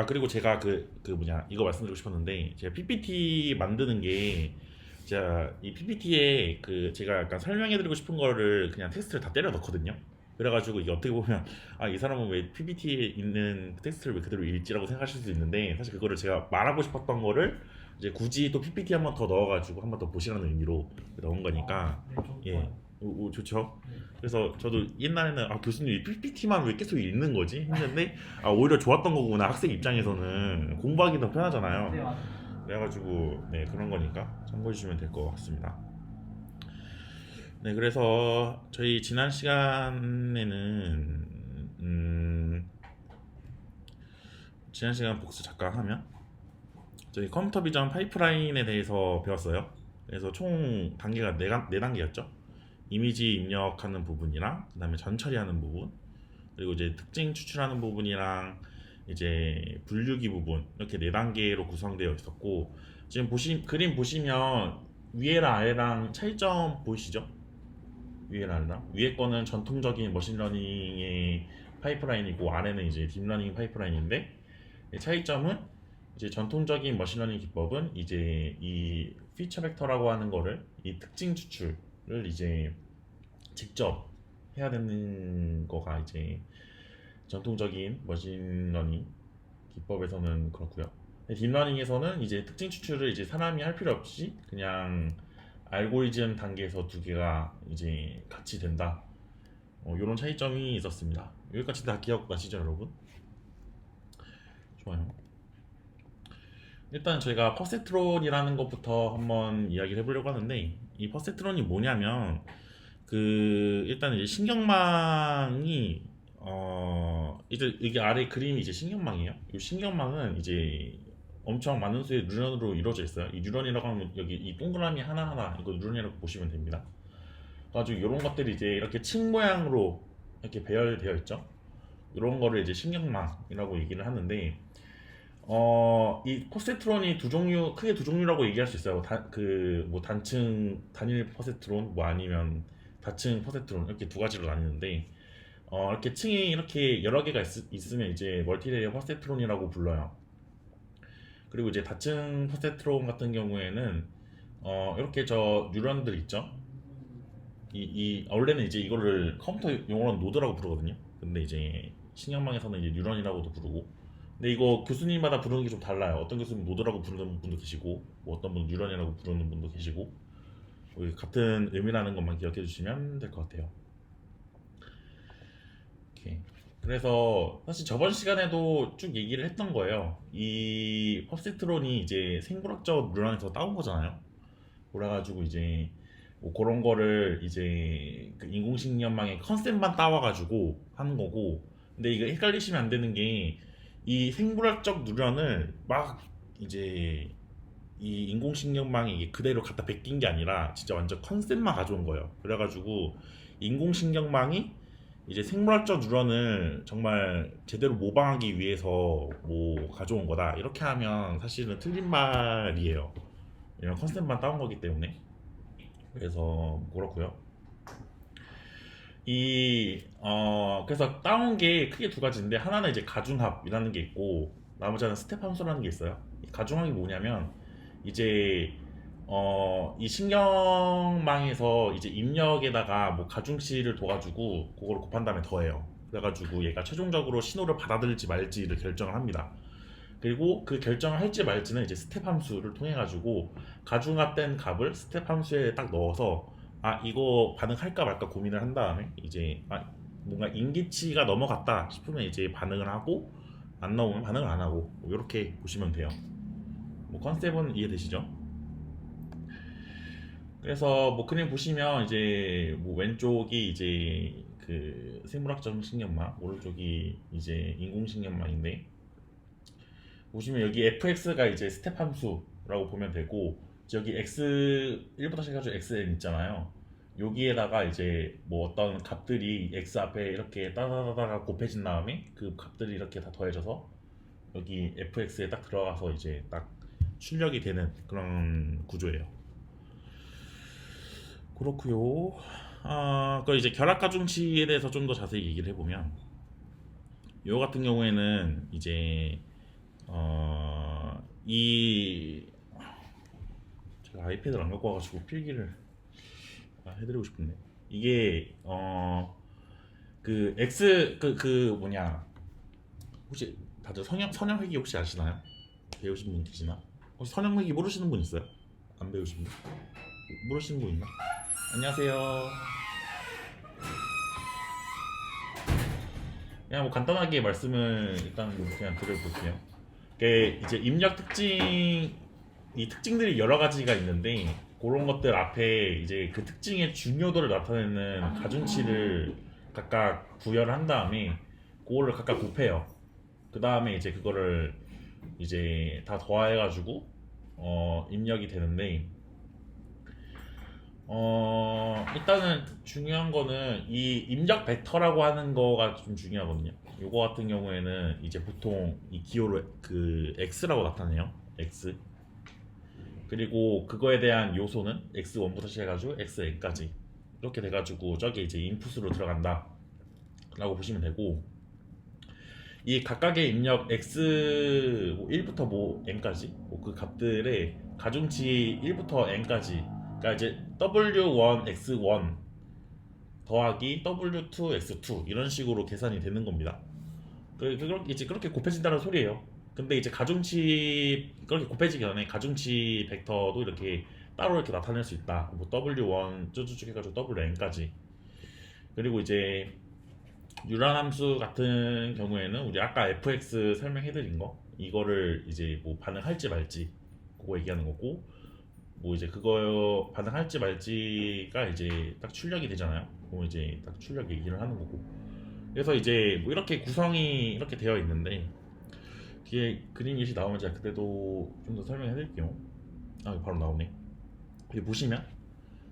그리고 제가 이거 말씀드리고 싶었는데, 제가 PPT 만드는 게, 제가 이 PPT에 제가 약간 설명해드리고 싶은 거를 그냥 텍스트를 다 때려 넣거든요. 그래가지고 이게 어떻게 보면, 이 사람은 왜 PPT에 있는 텍스트를 왜 그대로 읽지라고 생각하실 수 있는데, 사실 그거를 제가 말하고 싶었던 거를 이제 굳이 또 PPT 한 번 더 넣어가지고 한 번 더 보시라는 의미로 넣은 거니까. 네, 예. 좋아요. 좋죠. 네. 그래서 저도 옛날에는 교수님 이 PPT만 왜 계속 읽는 거지 했는데, 오히려 좋았던 거구나. 학생 입장에서는 공부하기 더 편하잖아요. 네, 맞아요. 그래가지고 네, 그런 거니까 참고해 주시면 될 것 같습니다. 네, 그래서 저희 지난 시간에는 지난 시간 복수 잠깐 하면 저희 컴퓨터 비전 파이프라인에 대해서 배웠어요. 그래서 총 단계가 네 단계였죠. 이미지 입력하는 부분이랑 그다음에 전 처리하는 부분, 그리고 이제 특징 추출하는 부분이랑 이제 분류기 부분, 이렇게 네 단계로 구성되어 있었고, 지금 그림 보시면 위에랑 아래랑 차이점 보이시죠? 위에랑 아래랑 위에 거는 전통적인 머신러닝의 파이프라인이고 아래는 이제 딥러닝 파이프라인인데, 차이점은 이제 전통적인 머신러닝 기법은 이제 이 피처 벡터라고 하는 거를, 이 특징 추출을 이제 직접 해야 되는 거가 이제 전통적인 머신러닝 기법에서는 그렇고요. 딥러닝에서는 이제 특징 추출을 이제 사람이 할 필요 없이 그냥 알고리즘 단계에서 두 개가 이제 같이 된다. 이런 차이점이 있었습니다. 여기까지 다 기억나시죠, 여러분? 좋아요. 일단 저희가 퍼세트론이라는 것부터 한번 이야기를 해보려고 하는데, 이 퍼세트론이 뭐냐면 일단 이제 신경망이 이제 이게 아래 그림이 이제 신경망이에요. 이 신경망은 이제 엄청 많은 수의 뉴런으로 이루어져 있어요. 이 뉴런이라고 하면 여기 이 동그라미 하나하나 이거 뉴런이라고 보시면 됩니다. 그래가지고 이런 것들이 이제 이렇게 층 모양으로 이렇게 배열되어 있죠. 이런 거를 이제 신경망이라고 얘기를 하는데, 이 포세트론이 크게 두 종류라고 얘기할 수 있어요. 뭐 단층 단일 포세트론, 뭐 아니면 다층 포세트론, 이렇게 두 가지로 나뉘는데, 이렇게 층이 이렇게 여러 개가 있으면 이제 멀티레이어 포세트론이라고 불러요. 그리고 이제 다층 포세트론 같은 경우에는 이렇게 저 뉴런들 있죠. 원래는 이제 이거를 컴퓨터 용어로는 노드라고 부르거든요. 근데 이제 신경망에서는 이제 뉴런이라고도 부르고, 근데 이거 교수님마다 부르는 게 좀 달라요. 어떤 교수님 노드라고 부르는 분도 계시고, 뭐 어떤 분은 뉴런이라고 부르는 분도 계시고, 같은 의미라는 것만 기억해 주시면 될 것 같아요. 오케이. 그래서 사실 저번 시간에도 쭉 얘기를 했던 거예요. 이 퍼시트론이 이제 생물학적 뉴런에서 따온 거잖아요. 그래가지고 이제 뭐 그런 거를 이제 그 인공신경망의 컨셉만 따와가지고 하는 거고, 근데 이거 헷갈리시면 안 되는 게, 이 생물학적 누런을 막 이제 이 인공신경망에 이게 그대로 갖다 베낀 게 아니라 진짜 완전 컨셉만 가져온 거예요. 그래가지고 인공신경망이 이제 생물학적 뉴런을 정말 제대로 모방하기 위해서 뭐 가져온 거다, 이렇게 하면 사실은 틀린 말이에요. 이런 컨셉만 따온 거기 때문에. 그래서 그렇고요. 그래서 따온 게 크게 두 가지인데, 하나는 이제 가중합이라는 게 있고, 나머지 하나는 스텝 함수라는 게 있어요. 이 가중합이 뭐냐면, 이제 이 신경망에서 이제 입력에다가 뭐 가중치를 둬가지고 그걸 곱한 다음에 더해요. 그래가지고 얘가 최종적으로 신호를 받아들일지 말지를 결정을 합니다. 그리고 그 결정을 할지 말지는 이제 스텝 함수를 통해 가지고 가중합된 값을 스텝 함수에 딱 넣어서, 이거 반응할까 말까 고민을 한 다음에 이제 뭔가 인기치가 넘어갔다 싶으면 이제 반응을 하고, 안 나오면 반응을 안 하고, 뭐 이렇게 보시면 돼요. 뭐 컨셉은 이해되시죠? 그래서 뭐 그림 보시면 이제 뭐 왼쪽이 이제 그 생물학적 신경망, 오른쪽이 이제 인공신경망인데, 보시면 여기 fx가 이제 스텝 함수라고 보면 되고, 여기 x 1부터 시작해가지고 xn 있잖아요. 여기에다가 이제 뭐 어떤 값들이 x 앞에 이렇게 따다다다가 곱해진 다음에 그 값들이 이렇게 다 더해져서 여기 fx에 딱 들어가서 이제 딱 출력이 되는 그런 구조예요. 그렇고요. 그 이제 결합 가중치에 대해서 좀 더 자세히 얘기를 해보면, 요 같은 경우에는 이제 이 제가 아이패드를 안 갖고 와가지고 필기를 해드리고 싶은데 이게 그 X 그 뭐냐 혹시 다들 선형회귀 혹시 아시나요? 배우신 분 계시나? 혹시 선형회귀 모르시는 분 있어요? 안 배우신 분? 모르시는 분 있나? 안녕하세요. 그냥 뭐 간단하게 말씀을 일단 그냥 드려볼게요. 이게 이제 입력 특징 이 특징들이 여러 가지가 있는데 그런 것들 앞에 이제 그 특징의 중요도를 나타내는 가중치를 각각 부여를 한 다음에 그거를 각각 곱해요. 그 다음에 이제 그거를 이제 다 더해가지고 입력이 되는데 일단은 중요한 거는 이 입력 벡터라고 하는 거가 좀 중요하거든요. 요거 같은 경우에는 이제 보통 이 기호로 그 x라고 나타내요. x. 그리고 그거에 대한 요소는 x1부터 시작해가지고 xn까지 이렇게 돼가지고 저게 이제 인풋으로 들어간다 라고 보시면 되고 이 각각의 입력 x 1부터 뭐 n까지 그 값들의 가중치 1부터 n까지 그러니까 이제 w1 x1 더하기 w2 x2 이런 식으로 계산이 되는 겁니다. 그렇게 이제 그렇게 곱해진다는 소리예요. 근데 이제 가중치 그렇게 곱해지기 전에 가중치 벡터도 이렇게 따로 이렇게 나타낼 수 있다. 뭐 w1 쭉쭉 해가지고 wn까지. 그리고 이제 유랑함수 같은 경우에는 우리 아까 fx 설명해드린 거 이거를 이제 뭐 반응할지 말지 그거 얘기하는 거고 뭐 이제 그거 반응할지 말지가 이제 딱 출력이 되잖아요. 그럼 이제 딱 출력 얘기를 하는 거고. 그래서 이제 뭐 이렇게 구성이 이렇게 되어 있는데 뒤에 그림 예시 나오면 제가 그때도 좀 더 설명해 드릴게요. 바로 나오네. 여기 보시면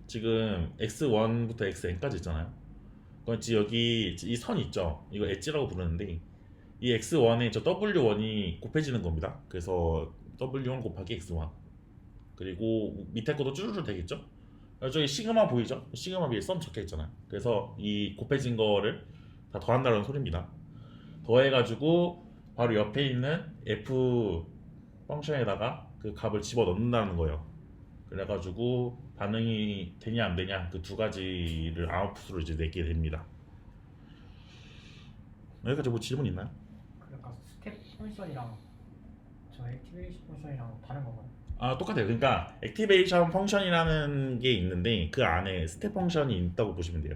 지금 x1부터 xn까지 있잖아요. 그럼 지금 여기 이 선 있죠? 이거 엣지라고 부르는데 이 x1에 저 w1이 곱해지는 겁니다. 그래서 w1 곱하기 x1 그리고 밑에 것도 쭈르르 되겠죠? 저기 시그마 보이죠? 시그마 위에 선 적혀 있잖아요. 그래서 이 곱해진 거를 다 더한다는 소리입니다. 더해가지고 바로 옆에 있는 f 펑션에다가 그 값을 집어 넣는다는 거예요. 그래가지고 반응이 되냐 안 되냐 그 두 가지를 아웃풋으로 이제 내게 됩니다. 여기까지 뭐 질문 있나요? 그러니까 스텝 펑션이랑 저 액티베이션 펑션이랑 다른 건가요? 똑같아요. 그러니까 액티베이션 펑션이라는 게 있는데 그 안에 스텝 펑션이 있다고 보시면 돼요.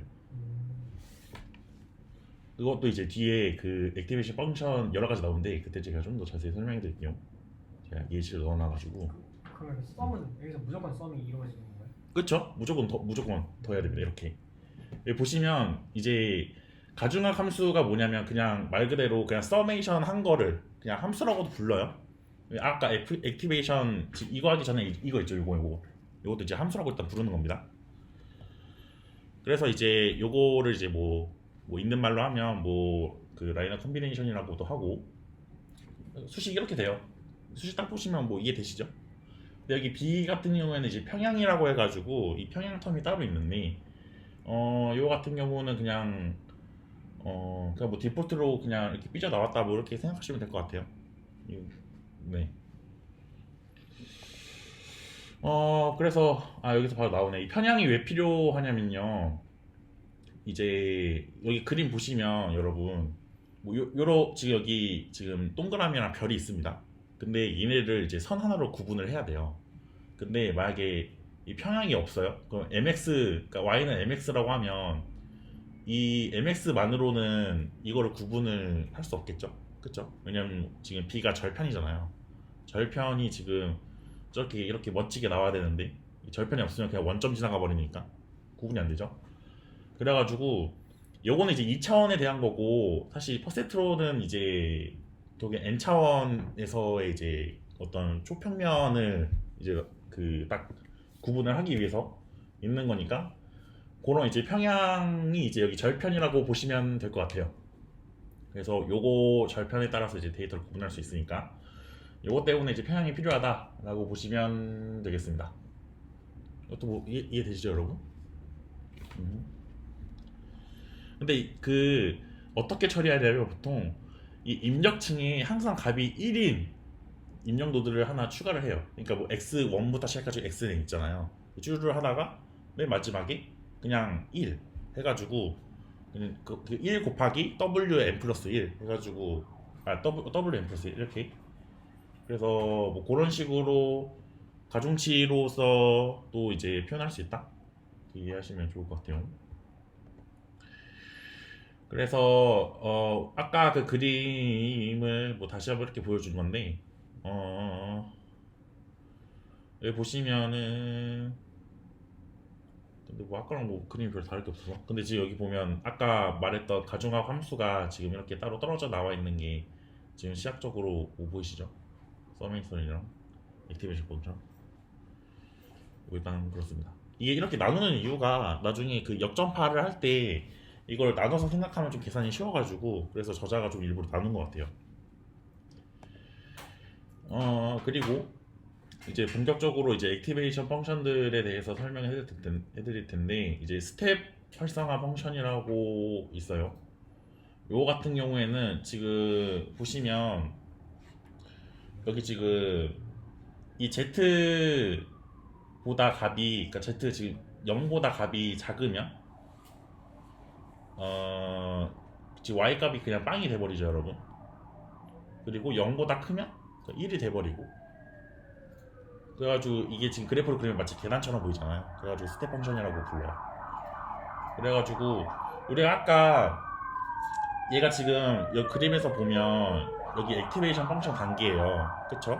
그것도 이제 뒤에 그 액티베이션 펑션 여러 가지 나오는데 그때 제가 좀 더 자세히 설명해 드릴게요. 제가 예시를 넣어놔가지고. 그러면 썸은 여기서 무조건 썸이 이루어지는 건가요? 그쵸? 무조건 더 해야 됩니다. 이렇게. 여기 보시면 이제 가중학 함수가 뭐냐면 그냥 말 그대로 그냥 서메이션 한 거를 그냥 함수라고도 불러요. 아까 액티베이션 이거 하기 전에 이거 있죠. 요것도 이제 함수라고 일단 부르는 겁니다. 그래서 이제 요거를 이제 뭐 있는 말로 하면 뭐 그 라이너 컨비네이션이라고도 하고 수식 이렇게 돼요. 수식 딱 보시면 뭐 이해되시죠? 근데 여기 B 같은 경우에는 이제 평양이라고 해가지고 이 평양 텀이 따로 있는데 요 같은 경우는 그냥 뭐 디폴트로 그냥 이렇게 삐져 나왔다 뭐 이렇게 생각하시면 될 것 같아요. 네. 그래서 여기서 바로 나오네. 이 편향이 왜 필요하냐면요. 이제 여기 그림 보시면 여러분 뭐 요러 지금 여기 지금 동그라미랑 별이 있습니다. 근데 얘네를 이제 선 하나로 구분을 해야 돼요. 근데 만약에 이 평양이 없어요. 그럼 mx 그러니까 y는 mx라고 하면 이 mx만으로는 이거를 구분을 할 수 없겠죠. 그쵸? 왜냐면 지금 b가 절편이잖아요. 절편이 지금 저렇게 이렇게 멋지게 나와야 되는데 절편이 없으면 그냥 원점 지나가 버리니까 구분이 안 되죠. 그래가지고 요거는 이제 2차원에 대한 거고 사실 퍼센트로는 이제 저게 n차원에서의 이제 어떤 초평면을 이제 그 딱 구분을 하기 위해서 있는 거니까 그런 이제 평양이 이제 여기 절편이라고 보시면 될 것 같아요. 그래서 요거 절편에 따라서 이제 데이터를 구분할 수 있으니까 요거 때문에 이제 평양이 필요하다라고 보시면 되겠습니다. 이것도 뭐 이해되시죠, 여러분? 근데 그 어떻게 처리해야 되냐면 보통 이 입력층에 항상 값이 1인 입력 노드를 하나 추가를 해요. 그러니까 뭐 x1부터 시작해가지고 xn 있잖아요. 추를 하다가 맨 마지막에 그냥 1 해가지고 그1 곱하기 wn 플러스 1 해가지고 wn 플러스 1 이렇게. 그래서 뭐 그런 식으로 가중치로서 또 이제 표현할 수 있다, 이해하시면 좋을 것 같아요. 그래서 아까 그 그림을 뭐 다시 한번 이렇게 보여준 건데, 여기 보시면은, 근데 뭐 아까랑 뭐 그림이 별로 다를 게 없어서, 근데 지금 여기 보면 아까 말했던 가중합 함수가 지금 이렇게 따로 떨어져 나와 있는 게 지금 시각적으로 뭐 보이시죠? 서메이션이랑 액티베이션 본처럼 일단 그렇습니다. 이게 이렇게 나누는 이유가 나중에 그 역전파를 할 때 이걸 나눠서 생각하면 좀 계산이 쉬워가지고, 그래서 저자가 좀 일부러 나눈 것 같아요. 그리고 이제 본격적으로 이제 액티베이션 펑션들에 대해서 설명해 드릴 텐데, 이제 스텝 활성화 펑션이라고 있어요. 요거 같은 경우에는 지금 보시면 여기 지금 이 z보다 값이, 그러니까 z 지금 0보다 값이 작으면 지금 y 값이 그냥 빵이 돼버리죠, 여러분. 그리고 0보다 크면 1이 돼버리고, 그래가지고 이게 지금 그래프로 그리면 마치 계단처럼 보이잖아요. 그래가지고 스텝 펑션이라고 불러요. 그래가지고 우리가 아까 얘가 지금 이 그림에서 보면 여기 액티베이션 펑션 단계예요, 그쵸?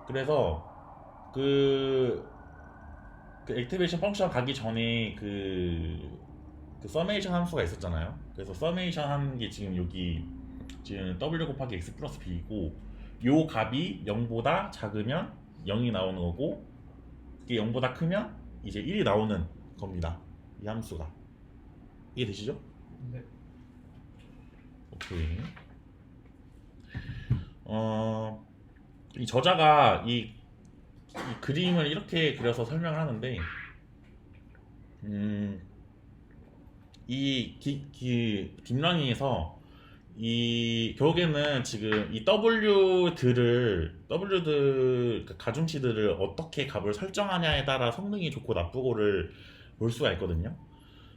그래서 그 액티베이션 펑션 가기 전에 그 서메이션 함수가 있었잖아요. 그래서 서메이션 하는 게 지금 여기 지금 w 곱하기 x 플러스 b이고, 요 값이 0보다 작으면 0이 나오는 거고, 이게 0보다 크면 이제 1이 나오는 겁니다, 이 함수가. 이해되시죠? 네. 오케이. 이 저자가 이 그림을 이렇게 그려서 설명을 하는데, 이 딥러닝에서 이 결국에는 지금 이 W들 그러니까 가중치들을 어떻게 값을 설정하냐에 따라 성능이 좋고 나쁘고를 볼 수가 있거든요.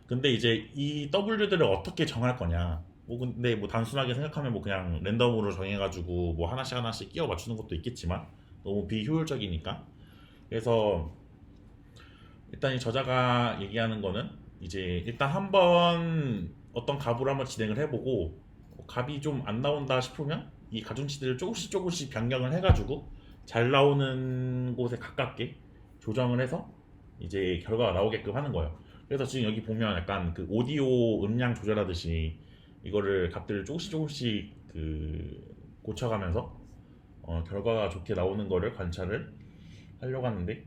근데 이제 이 W들을 어떻게 정할 거냐, 뭐 근데 뭐 단순하게 생각하면 뭐 그냥 랜덤으로 정해가지고 뭐 하나씩 끼워 맞추는 것도 있겠지만 너무 비효율적이니까. 그래서 일단 이 저자가 얘기하는 거는 이제 일단 한번 어떤 값으로 한번 진행을 해보고, 값이 좀 안 나온다 싶으면 이 가중치들을 조금씩 변경을 해가지고 잘 나오는 곳에 가깝게 조정을 해서 이제 결과가 나오게끔 하는 거예요. 그래서 지금 여기 보면 약간 그 오디오 음량 조절하듯이 이거를 값들을 조금씩 그 고쳐가면서 결과가 좋게 나오는 거를 관찰을 하려고 하는데,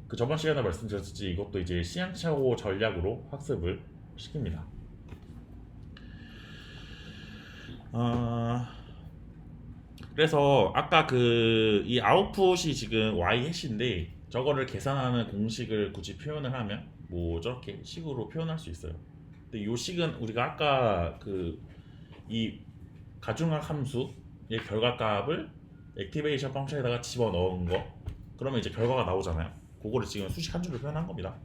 그 저번 시간에 말씀드렸듯이 이것도 이제 시행착오 전략으로 학습을 시킵니다. 그래서 아까 그 이 아웃풋이 지금 y 해시인데, 저거를 계산하는 공식을 굳이 표현을 하면 뭐 저렇게 식으로 표현할 수 있어요. 근데 이 식은 우리가 아까 그 이 가중합 함수의 결과값을 액티베이션 펑션에다가 집어넣은 거, 그러면 이제 결과가 나오잖아요. 그거를 지금 수식 한 줄로 표현한 겁니다.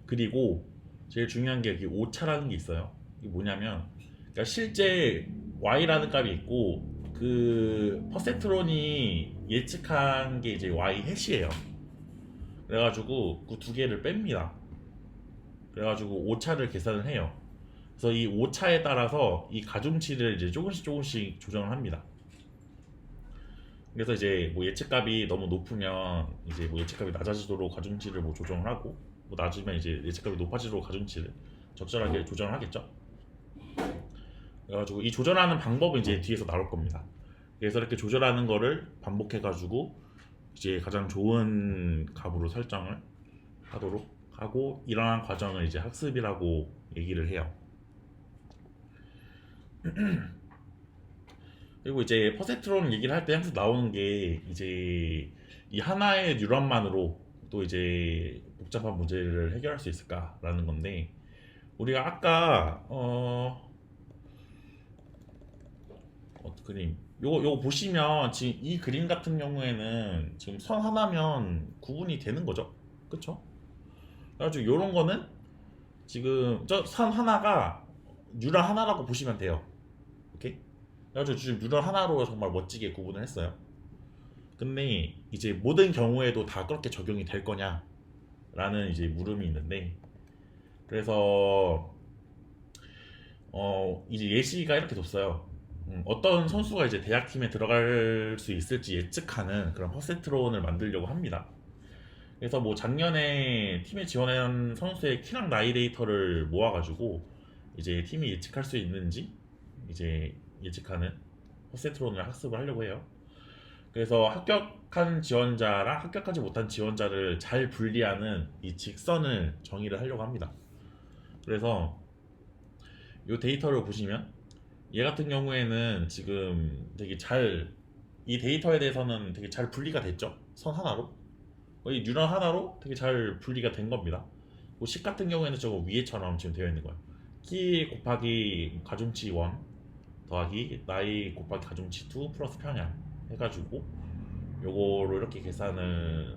그리고 제일 중요한 게 여기 오차라는 게 있어요. 이게 뭐냐면, 그러니까 실제 y라는 값이 있고 그 퍼센트론이 예측한 게 이제 y 해시예요. 그래가지고 그 두 개를 뺍니다. 그래가지고 오차를 계산을 해요. 그래서 이 오차에 따라서 이 가중치를 이제 조금씩 조정을 합니다. 그래서 이제 뭐 예측값이 너무 높으면 이제 뭐 예측값이 낮아지도록 가중치를 뭐 조정을 하고, 뭐 낮으면 이제 예측값이 높아지도록 가중치를 적절하게 조정을 하겠죠. 그래가지고 이 조절하는 방법은 이제 뒤에서 나올 겁니다. 그래서 이렇게 조절하는 거를 반복해가지고 이제 가장 좋은 값으로 설정을 하도록 하고, 이러한 과정을 이제 학습이라고 얘기를 해요. 그리고 이제 퍼센트론 얘기를 할 때 항상 나오는 게 이제 이 하나의 뉴런만으로 또 이제 복잡한 문제를 해결할 수 있을까라는 건데, 우리가 아까 그림 요거 보시면 지금 이 그림 같은 경우에는 지금 선 하나면 구분이 되는 거죠. 그쵸? 그래가지고 요런 거는 지금 저 선 하나가 뉴럴 하나라고 보시면 돼요. 오케이? 그래가지고 지금 뉴럴 하나로 정말 멋지게 구분을 했어요. 근데 이제 모든 경우에도 다 그렇게 적용이 될 거냐라는 이제 물음이 있는데, 그래서 이제 예시가 이렇게 뒀어요. 어떤 선수가 이제 대학팀에 들어갈 수 있을지 예측하는 그런 퍼센트론을 만들려고 합니다. 그래서 뭐 작년에 팀에 지원한 선수의 키랑 나이 데이터를 모아가지고 이제 팀이 예측할 수 있는지 이제 예측하는 퍼센트론을 학습을 하려고 해요. 그래서 합격한 지원자랑 합격하지 못한 지원자를 잘 분리하는 이 직선을 정의를 하려고 합니다. 그래서 이 데이터를 보시면 얘 같은 경우에는 지금 되게 이 데이터에 대해서는 되게 잘 분리가 됐죠. 선 하나로. 이 뉴런 하나로 되게 잘 분리가 된 겁니다. 뭐 식 같은 경우에는 저거 위에처럼 지금 되어 있는 거예요. 키 곱하기 가중치 1 더하기 나이 곱하기 가중치 2 플러스 평양 해가지고 요거로 이렇게 계산을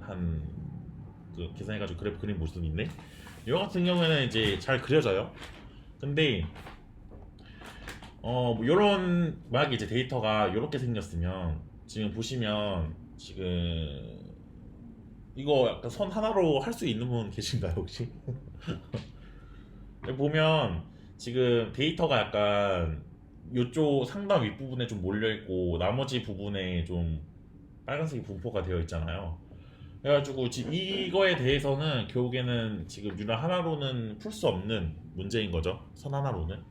계산해가지고 그래프 그림 볼 수는 있네. 이거 같은 경우에는 이제 잘 그려져요. 근데 뭐 요런 만약에 이제 데이터가 요렇게 생겼으면 지금 보시면 지금 이거 약간 선 하나로 할 수 있는 분 계신가요 혹시? 보면 지금 데이터가 약간 요쪽 상단 윗부분에 좀 몰려있고 나머지 부분에 좀 빨간색이 분포가 되어 있잖아요. 그래가지고 지금 이거에 대해서는 결국에는 지금 뉴럴 하나로는 풀 수 없는 문제인 거죠. 선 하나로는.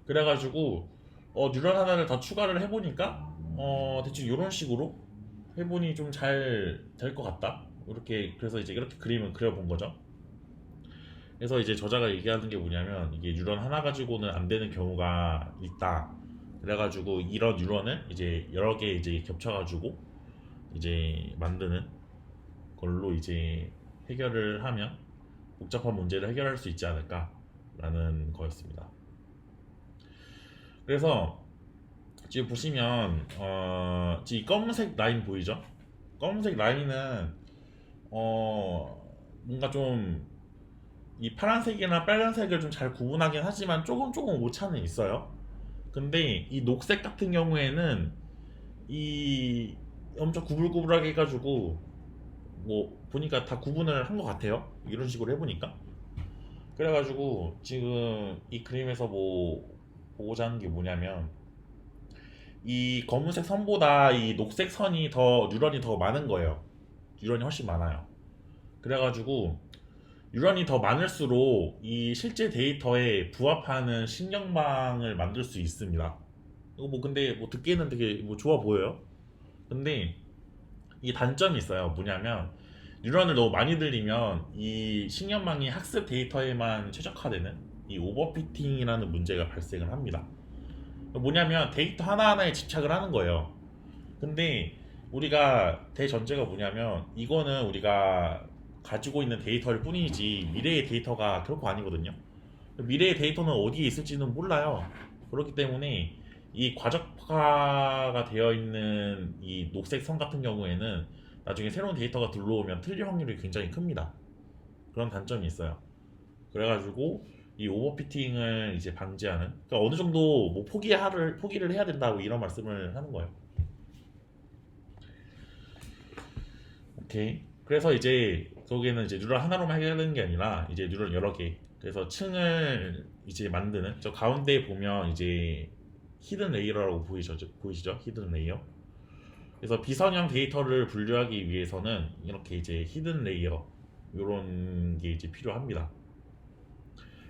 그래가지고 뉴럴 하나를 더 추가를 해보니까 대충 이런 식으로 해보니 좀 잘 될 것 같다. 이렇게 그래서 이제 이렇게 그림을 그려본 거죠. 그래서 이제 저자가 얘기하는 게 뭐냐면 이게 뉴런 하나 가지고는 안 되는 경우가 있다. 그래가지고 이런 뉴런을 이제 여러 개 이제 겹쳐가지고 이제 만드는 걸로 이제 해결을 하면 복잡한 문제를 해결할 수 있지 않을까라는 거였습니다. 그래서 지금 보시면 지금 이 검은색 라인 보이죠? 검은색 라인은 뭔가 좀 이 파란색이나 빨간색을 좀 잘 구분하긴 하지만 조금 오차는 있어요. 근데 이 녹색 같은 경우에는 이 엄청 구불구불하게 해가지고 뭐 보니까 다 구분을 한 것 같아요. 이런 식으로 해보니까. 그래가지고 지금 이 그림에서 뭐 보고자 하는 게 뭐냐면 이 검은색 선보다 이 녹색 선이 더 뉴런이 더 많은 거예요. 뉴런이 훨씬 많아요. 그래가지고 뉴런이 더 많을수록 이 실제 데이터에 부합하는 신경망을 만들 수 있습니다. 이거 뭐 근데 뭐 듣기에는 되게 뭐 좋아 보여요. 근데 이 단점이 있어요. 뭐냐면 뉴런을 너무 많이 들리면 이 신경망이 학습 데이터에만 최적화되는 이 오버피팅이라는 문제가 발생을 합니다. 뭐냐면 데이터 하나하나에 집착을 하는 거예요. 근데 우리가 대전제가 뭐냐면 이거는 우리가 가지고 있는 데이터일 뿐이지 미래의 데이터가 결코 아니거든요. 미래의 데이터는 어디에 있을지는 몰라요. 그렇기 때문에 이 과적화가 되어 있는 이 녹색 선 같은 경우에는 나중에 새로운 데이터가 들어오면 틀릴 확률이 굉장히 큽니다. 그런 단점이 있어요. 그래가지고 이 오버피팅을 이제 방지하는, 그러니까 어느 정도 뭐 포기를 해야 된다고 이런 말씀을 하는 거예요. 오케이. 그래서 이제 거기에는 이제 뉴럴 하나로만 해결되는 게 아니라 이제 뉴럴 여러 개. 그래서 층을 이제 만드는 저 가운데 보면 이제 히든 레이어라고 보이시죠? 히든 레이어. 그래서 비선형 데이터를 분류하기 위해서는 이렇게 이제 히든 레이어 이런 게 이제 필요합니다.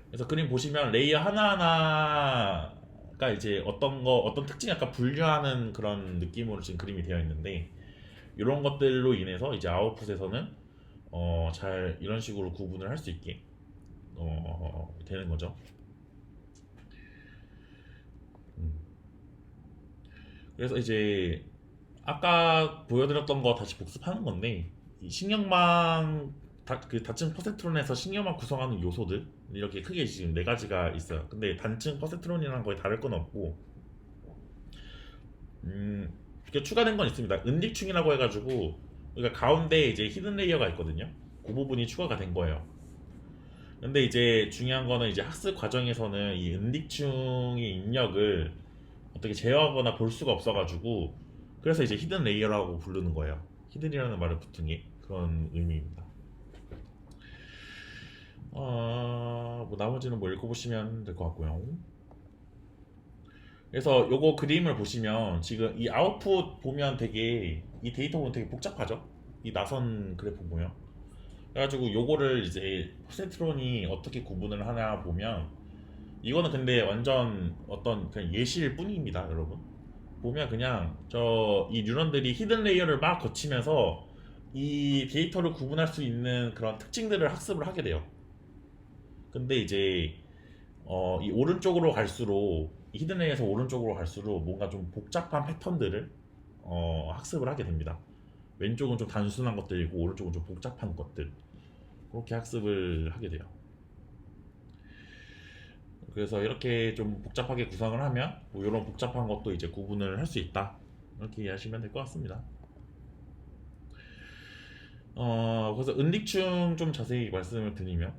그래서 그림 보시면 레이어 하나하나가 이제 어떤 특징 약간 분류하는 그런 느낌으로 지금 그림이 되어 있는데 이런 것들로 인해서 이제 아웃풋에서는 잘 이런 식으로 구분을 할 수 있게 되는 거죠. 그래서 이제 아까 보여드렸던 거 다시 복습하는 건데 이 신경망 그 다층 퍼센트론에서 신경망 구성하는 요소들 이렇게 크게 지금 네 가지가 있어요. 근데 단층 퍼센트론이랑 거의 다를 건 없고 이게 추가된 건 있습니다. 은닉충이라고 해가지고 그러니까 가운데 이제 히든 레이어가 있거든요. 그 부분이 추가가 된 거예요. 근데 이제 중요한 거는 이제 학습 과정에서는 이 은닉충의 입력을 어떻게 제어하거나 볼 수가 없어가지고 그래서 이제 히든 레이어라고 부르는 거예요. 히든이라는 말을 붙은 게 그런 의미입니다. 뭐 나머지는 뭐 읽어보시면 될 것 같고요. 그래서 요거 그림을 보시면 지금 이 아웃풋 보면 되게 이 데이터 보면 되게 복잡하죠? 이 나선 그래프 보면 그래가지고 요거를 이제 포센트론이 어떻게 구분을 하나 보면 이거는 근데 완전 어떤 그냥 예시일 뿐입니다, 여러분. 보면 그냥 저 이 뉴런들이 히든 레이어를 막 거치면서 이 데이터를 구분할 수 있는 그런 특징들을 학습을 하게 돼요. 근데 이제 이 오른쪽으로 갈수록 이 히든 레이어에서 오른쪽으로 갈수록 뭔가 좀 복잡한 패턴들을 학습을 하게 됩니다. 왼쪽은 좀 단순한 것들이고 오른쪽은 좀 복잡한 것들 그렇게 학습을 하게 돼요. 그래서 이렇게 좀 복잡하게 구성을 하면 뭐 이런 복잡한 것도 이제 구분을 할 수 있다 이렇게 이해하시면 될 것 같습니다. 그래서 은닉충 좀 자세히 말씀을 드리면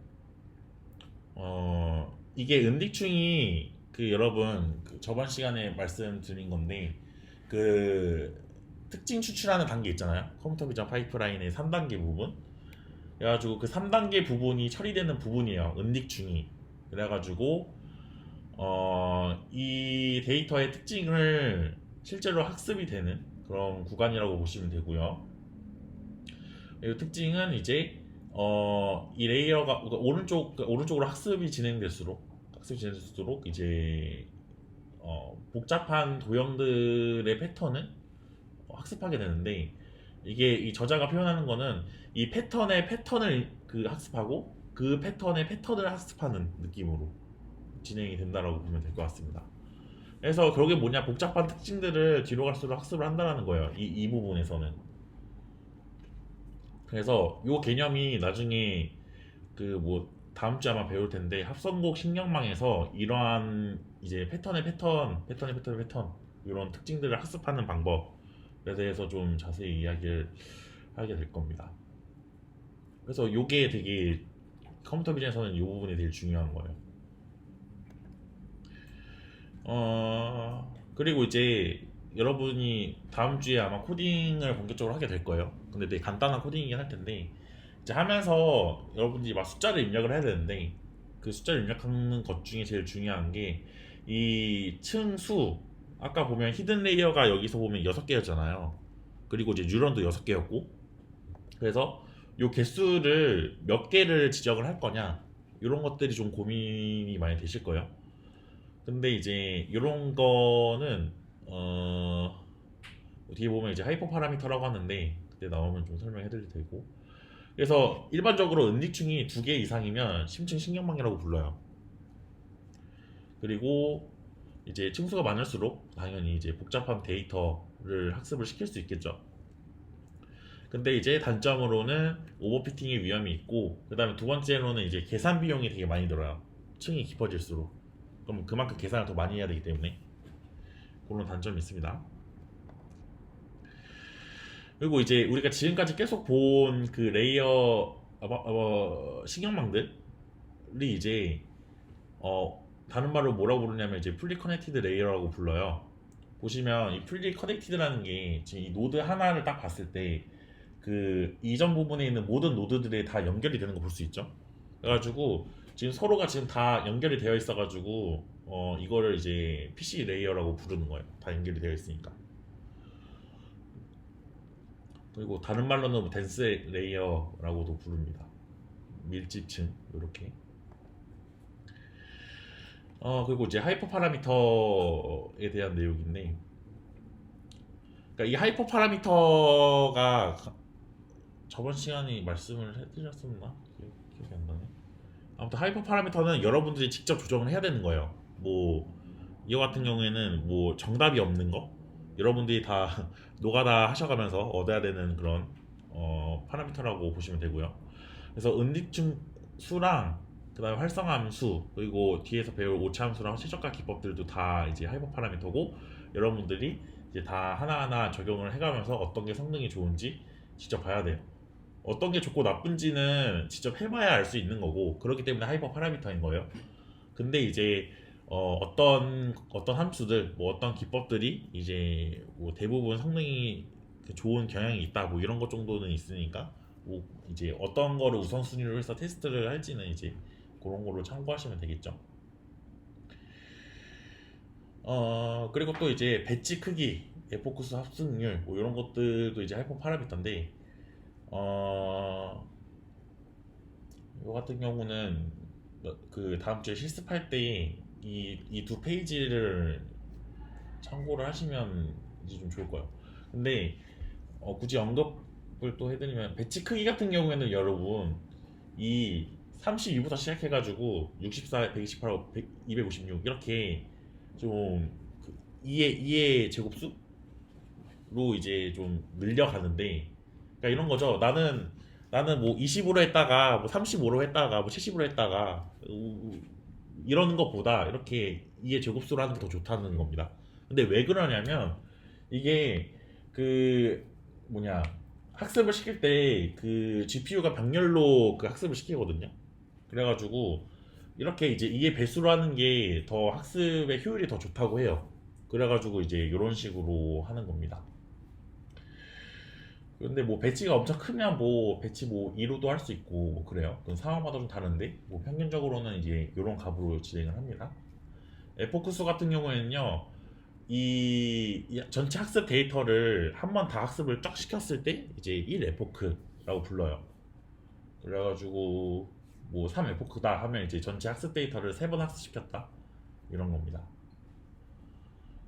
이게 은닉충이 그 여러분 그 저번 시간에 말씀드린 건데 그 특징 추출하는 단계 있잖아요. 컴퓨터 비전 파이프라인의 3단계 부분. 그래가지고 그 3단계 부분이 처리되는 부분이에요. 은닉충이. 그래가지고 이 데이터의 특징을 실제로 학습이 되는 그런 구간이라고 보시면 되고요. 이 특징은 이제 이 레이어가 그러니까 오른쪽으로 학습이 진행될수록 이제 복잡한 도형들의 패턴을 학습하게 되는데 이게 이 저자가 표현하는 거는 이 패턴의 패턴을 그 학습하고 그 패턴의 패턴을 학습하는 느낌으로 진행이 된다라고 보면 될 것 같습니다. 그래서 결국에 뭐냐 복잡한 특징들을 뒤로 갈수록 학습을 한다는 거예요. 이 부분에서는. 그래서 요 개념이 나중에 그 뭐 다음 주에 아마 배울 텐데 합성곡 신경망에서 이러한 이제 패턴의 패턴 이런 특징들을 학습하는 방법에 대해서 좀 자세히 이야기를 하게 될 겁니다. 그래서 요게 되게 컴퓨터 비전에서는 이 부분이 되게 중요한 거예요. 그리고 이제 여러분이 다음 주에 아마 코딩을 본격적으로 하게 될 거예요. 근데 되게 간단한 코딩이긴 할 텐데 이제 하면서 여러분들이 막 숫자를 입력을 해야 되는데 그 숫자를 입력하는 것 중에 제일 중요한 게 이 층수 아까 보면 히든 레이어가 여기서 보면 6개였잖아요. 그리고 이제 뉴런도 6개였고 그래서 요 개수를 몇 개를 지정을 할 거냐 이런 것들이 좀 고민이 많이 되실 거예요. 근데 이제 이런 거는 어떻게 보면 이제 하이퍼 파라미터라고 하는데 그때 나오면 좀 설명해 드릴 테고 그래서 일반적으로 은닉충이 2개 이상이면 심층 신경망이라고 불러요. 그리고 이제 층수가 많을수록 당연히 이제 복잡한 데이터를 학습을 시킬 수 있겠죠. 근데 이제 단점으로는 오버피팅의 위험이 있고 그 다음에 두 번째로는 이제 계산 비용이 되게 많이 들어요. 층이 깊어질수록 그럼 그만큼 계산을 더 많이 해야 되기 때문에 그런 단점이 있습니다. 그리고 이제 우리가 지금까지 계속 본 그 레이어 신경망들이 이제 다른 말로 뭐라고 부르냐면 이제 풀리 커넥티드 레이어라고 불러요. 보시면 이 풀리 커넥티드라는 게 지금 이 노드 하나를 딱 봤을 때 그 이전 부분에 있는 모든 노드들이 다 연결이 되는 거 볼 수 있죠. 그래가지고 지금 서로가 지금 다 연결이 되어 있어가지고 이거를 이제 PC 레이어라고 부르는 거예요. 다 연결이 되어 있으니까. 그리고 다른 말로는 뭐 댄스 레이어라고도 부릅니다. 밀집층 이렇게. 그리고 이제 하이퍼 파라미터에 대한 내용인데, 그러니까 이 하이퍼 파라미터가 저번 시간에 말씀을 해드렸었나? 기억이 안 나네. 아무튼 하이퍼 파라미터는 여러분들이 직접 조정을 해야 되는 거예요. 뭐 이거 같은 경우에는 뭐 정답이 없는 거, 여러분들이 다 노가다 하셔가면서 얻어야 되는 그런 파라미터라고 보시면 되고요. 그래서 은닉중 수랑 그다음에 활성화 함수, 그리고 뒤에서 배울 오차 함수랑 최적화 기법들도 다 이제 하이퍼 파라미터고, 여러분들이 이제 다 하나하나 적용을 해가면서 어떤 게 성능이 좋은지 직접 봐야 돼요. 어떤 게 좋고 나쁜지는 직접 해봐야 알 수 있는 거고, 그렇기 때문에 하이퍼 파라미터인 거예요. 근데 이제 어떤 함수들, 뭐 어떤 기법들이 이제 뭐 대부분 성능이 좋은 경향이 있다, 뭐 이런 것 정도는 있으니까, 뭐 이제 어떤 거를 우선순위로 해서 테스트를 할지는 이제 그런 거로 참고하시면 되겠죠. 그리고 또 이제 배치 크기, 에포크스 합승률, 뭐 이런 것들도 이제 하이퍼 파라미터인데, 어, 이거 같은 경우는 그 다음 주에 실습할 때 이 두 페이지를 참고를 하시면 이제 좀 좋을 거예요. 근데 굳이 언급을 또 해드리면, 배치 크기 같은 경우에는 여러분 이 32부터 시작해가지고 64, 128, 256 이렇게 좀그 2의 제곱수로 이제 좀 늘려가는데, 그러니까 이런 거죠. 나는 뭐 20으로 했다가 뭐 35로 했다가 뭐 70으로 했다가 이러는 것보다 이렇게 2의 제곱수로 하는 게 더 좋다는 겁니다. 근데 왜 그러냐면, 이게 그 뭐냐, 학습을 시킬 때 그 GPU가 병렬로 그 학습을 시키거든요. 그래가지고 이렇게 이제 2의 배수로 하는 게 더 학습의 효율이 더 좋다고 해요. 그래가지고 이제 이런 식으로 하는 겁니다. 근데 뭐 배치가 엄청 크면 뭐 배치 뭐 2로도 할 수 있고 뭐 그래요. 그건 상황마다 좀 다른데, 뭐 평균적으로는 이제 이런 값으로 진행을 합니다. 에포크수 같은 경우에는요, 이 전체 학습 데이터를 한 번 다 학습을 쫙 시켰을 때 이제 1 에포크라고 불러요. 그래가지고 뭐 3 에포크다 하면 이제 전체 학습 데이터를 3번 학습시켰다, 이런 겁니다.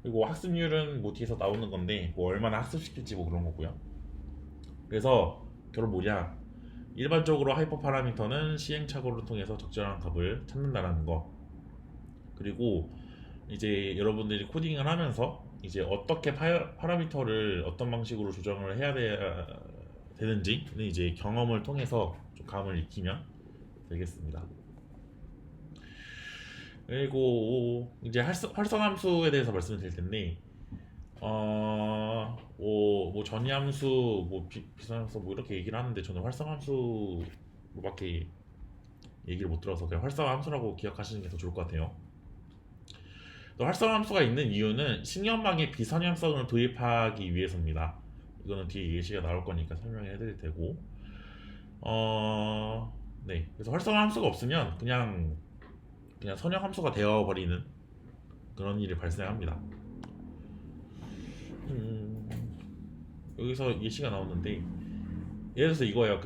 그리고 학습률은 뭐 뒤에서 나오는 건데, 뭐 얼마나 학습시킬지 뭐 그런 거고요. 그래서 결론 뭐냐, 일반적으로 하이퍼 파라미터는 시행착오를 통해서 적절한 값을 찾는다라는 거. 그리고 이제 여러분들이 코딩을 하면서 이제 어떻게 파라미터를 어떤 방식으로 조정을 해야 되는지는 이제 경험을 통해서 좀 감을 익히면 되겠습니다. 그리고 이제 활성함수에 대해서 말씀을 드릴 텐데, 뭐 전이함수, 뭐 비선함수 뭐 이렇게 얘기를 하는데, 저는 활성함수로밖에 얘기를 못 들어서 그냥 활성함수라고 기억하시는 게 더 좋을 것 같아요. 또 활성함수가 있는 이유는 신경망에 비선형성을 도입하기 위해서입니다. 이거는 뒤에 예시가 나올 거니까 설명해 드릴 테고, 네, 그래서 활성함수가 없으면 그냥 선형함수가 되어버리는 그런 일이 발생합니다. 여기서 예시가 나오는데, 예를 들어서 이거예요.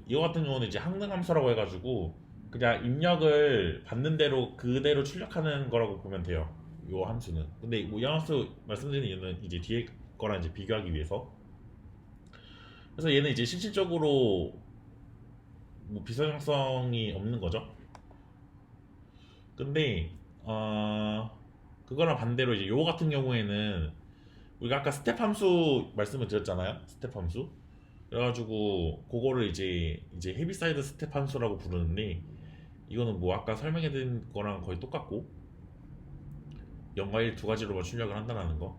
이거 같은 경우는 이제 항능함수라고 해가지고 그냥 입력을 받는 대로 그대로 출력하는 거라고 보면 돼요, 이 함수는. 근데 뭐 이 함수 말씀드리는 이유는 이제 뒤에 거랑 이제 비교하기 위해서. 그래서 얘는 이제 실질적으로 뭐 비선형성이 없는 거죠. 근데 그거랑 반대로 이제 요거 같은 경우에는 우리가 아까 스텝 함수 말씀을 드렸잖아요. 스텝 함수. 그래가지고 그거를 이제 헤비사이드 스텝 함수라고 부르는데, 이거는 뭐 아까 설명해드린 거랑 거의 똑같고 0과 1 두 가지로만 출력을 한다는 거.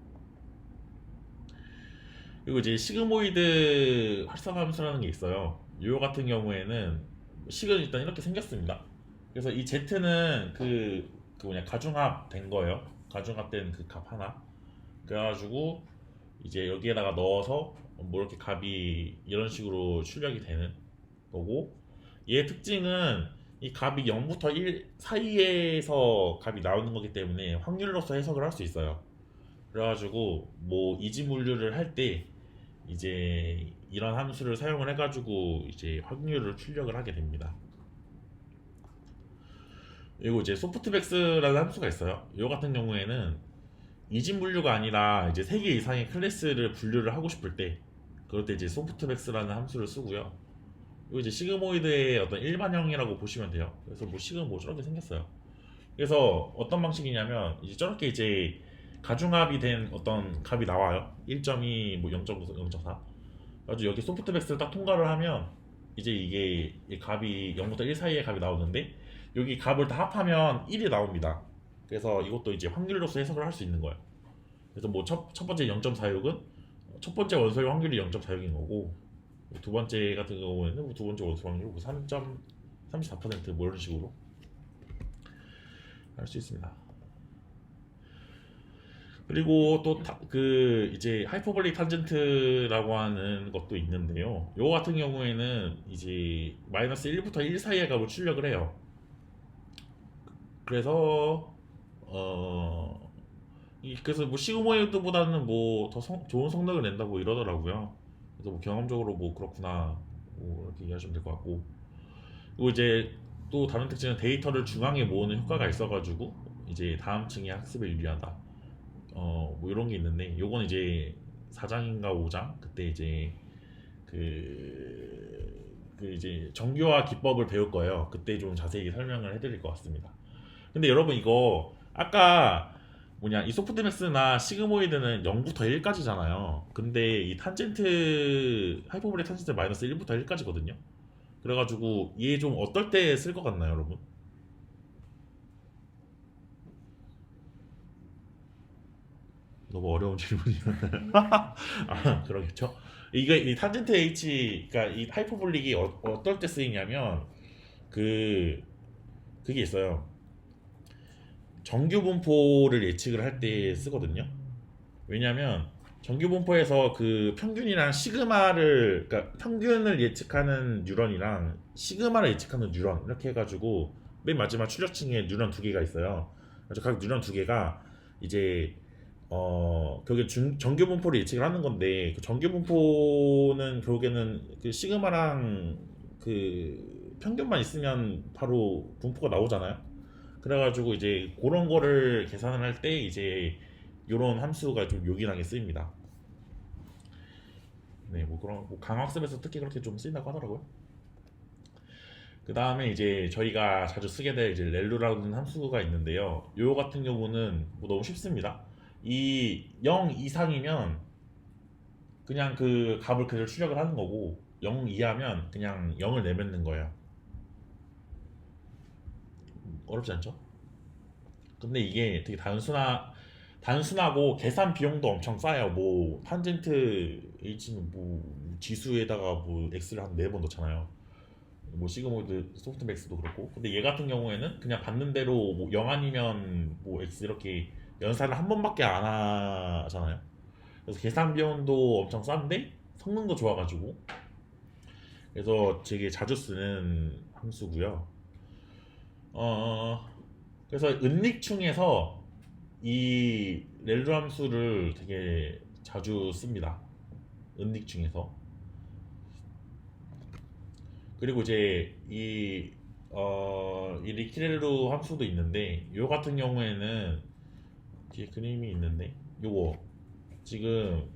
그리고 이제 시그모이드 활성화 함수라는 게 있어요. 요 같은 경우에는 식은 일단 이렇게 생겼습니다. 그래서 이 Z는 그 뭐냐, 가중합 된 거예요. 가중합된 그 값 하나. 그래가지고 이제 여기에다가 넣어서 뭐 이렇게 값이 이런 식으로 출력이 되는 거고, 얘의 특징은 이 값이 0부터 1 사이에서 값이 나오는 거기 때문에 확률로서 해석을 할 수 있어요. 그래가지고 뭐 이지 분류를 할 때 이제 이런 함수를 사용을 해가지고 이제 확률을 출력을 하게 됩니다. 그리고 이제 소프트백스라는 함수가 있어요. 이 같은 경우에는 이진 분류가 아니라 이제 3개 이상의 클래스를 분류를 하고 싶을 때, 그럴 때 이제 소프트백스라는 함수를 쓰고요. 이거 이제 시그모이드의 어떤 일반형이라고 보시면 돼요. 그래서 뭐 식은 뭐 저렇게 생겼어요. 그래서 어떤 방식이냐면, 이제 저렇게 이제 가중합이 된 어떤 값이 나와요. 1.2, 뭐 0.9, 0.4. 그래서 여기 소프트백스를 딱 통과를 하면 이제 이게 이 값이 0부터 1 사이의 값이 나오는데, 여기 값을 다 합하면 1이 나옵니다. 그래서 이것도 이제 확률로서 해석을 할 수 있는 거예요. 그래서 뭐 첫 번째 0.46은 첫 번째 원소의 확률이 0.46인 거고, 두 번째 같은 경우에는 뭐두 번째 원소 확률 뭐 3.34%뭐 이런 식으로 할 수 있습니다. 그리고 또 그 이제 하이퍼볼릭 탄젠트라고 하는 것도 있는데요. 요거 같은 경우에는 이제 마이너스 1부터 1 사이의 값을 출력을 해요. 그래서 그래서 뭐 시그모이드보다는 뭐 더 좋은 성능을 낸다고 이러더라고요. 그래서 뭐 경험적으로 뭐 그렇구나 뭐 이렇게 이해하시면 될 것 같고, 그리고 이제 또 다른 특징은 데이터를 중앙에 모으는 효과가 있어가지고 이제 다음 층의 학습에 유리하다. 뭐 이런 게 있는데, 요건 이제 4장인가 5장 그때 이제 그 이제 정교화 기법을 배울 거예요. 그때 좀 자세히 설명을 해드릴 것 같습니다. 근데 여러분 이거 아까 뭐냐 이 소프트맥스나 시그모이드는 0부터 1까지잖아요. 근데 이 탄젠트 하이퍼볼릭 탄젠트 마이너스 1부터 1까지거든요. 그래가지고 얘 좀 어떨 때 쓸 것 같나요, 여러분? 너무 어려운 질문이었나요? 아, 그러겠죠. 이게 이 탄젠트 H, 그러니까 이 하이퍼볼릭이 어떨 때 쓰이냐면 그 그게 있어요. 정규 분포를 예측을 할 때 쓰거든요. 왜냐면 정규 분포에서 그 평균이랑 시그마를, 그러니까 평균을 예측하는 뉴런이랑 시그마를 예측하는 뉴런 이렇게 해가지고 맨 마지막 출력층에 뉴런 두 개가 있어요. 그래서 각 뉴런 두 개가 이제 결국에 정규 분포를 예측을 하는 건데, 그 정규 분포는 결국에는 그 시그마랑 그 평균만 있으면 바로 분포가 나오잖아요. 그래가지고 이제 그런 거를 계산을 할 때 이제 이런 함수가 좀 요긴하게 쓰입니다. 네, 뭐 그런 뭐 강학습에서 특히 그렇게 좀 쓰인다고 하더라고요. 그 다음에 이제 저희가 자주 쓰게 될 이제 렐루라는 함수가 있는데요. 요 같은 경우는 뭐 너무 쉽습니다. 이 0 이상이면 그냥 그 값을 그대로 출력을 하는 거고, 0 이하면 그냥 0을 내뱉는 거예요. 어렵지 않죠? 근데 이게 되게 단순하고 계산 비용도 엄청 싸요. 뭐 탄젠트 H는 뭐 지수에다가 뭐 X를 한 4번 넣잖아요. 뭐 시그모이드 소프트맥스도 그렇고. 근데 얘 같은 경우에는 그냥 받는 대로 뭐 0 아니면 뭐 X 이렇게 연산을 한 번밖에 안 하잖아요. 그래서 계산 비용도 엄청 싼데 성능도 좋아가지고 그래서 되게 자주 쓰는 함수고요. 어 그래서 은닉충에서 이 렐루 함수를 되게 자주 씁니다. 은닉충에서. 그리고 이제 이 리키렐루 함수도 있는데, 요 같은 경우에는 뒤에 그림이 있는데, 요거 지금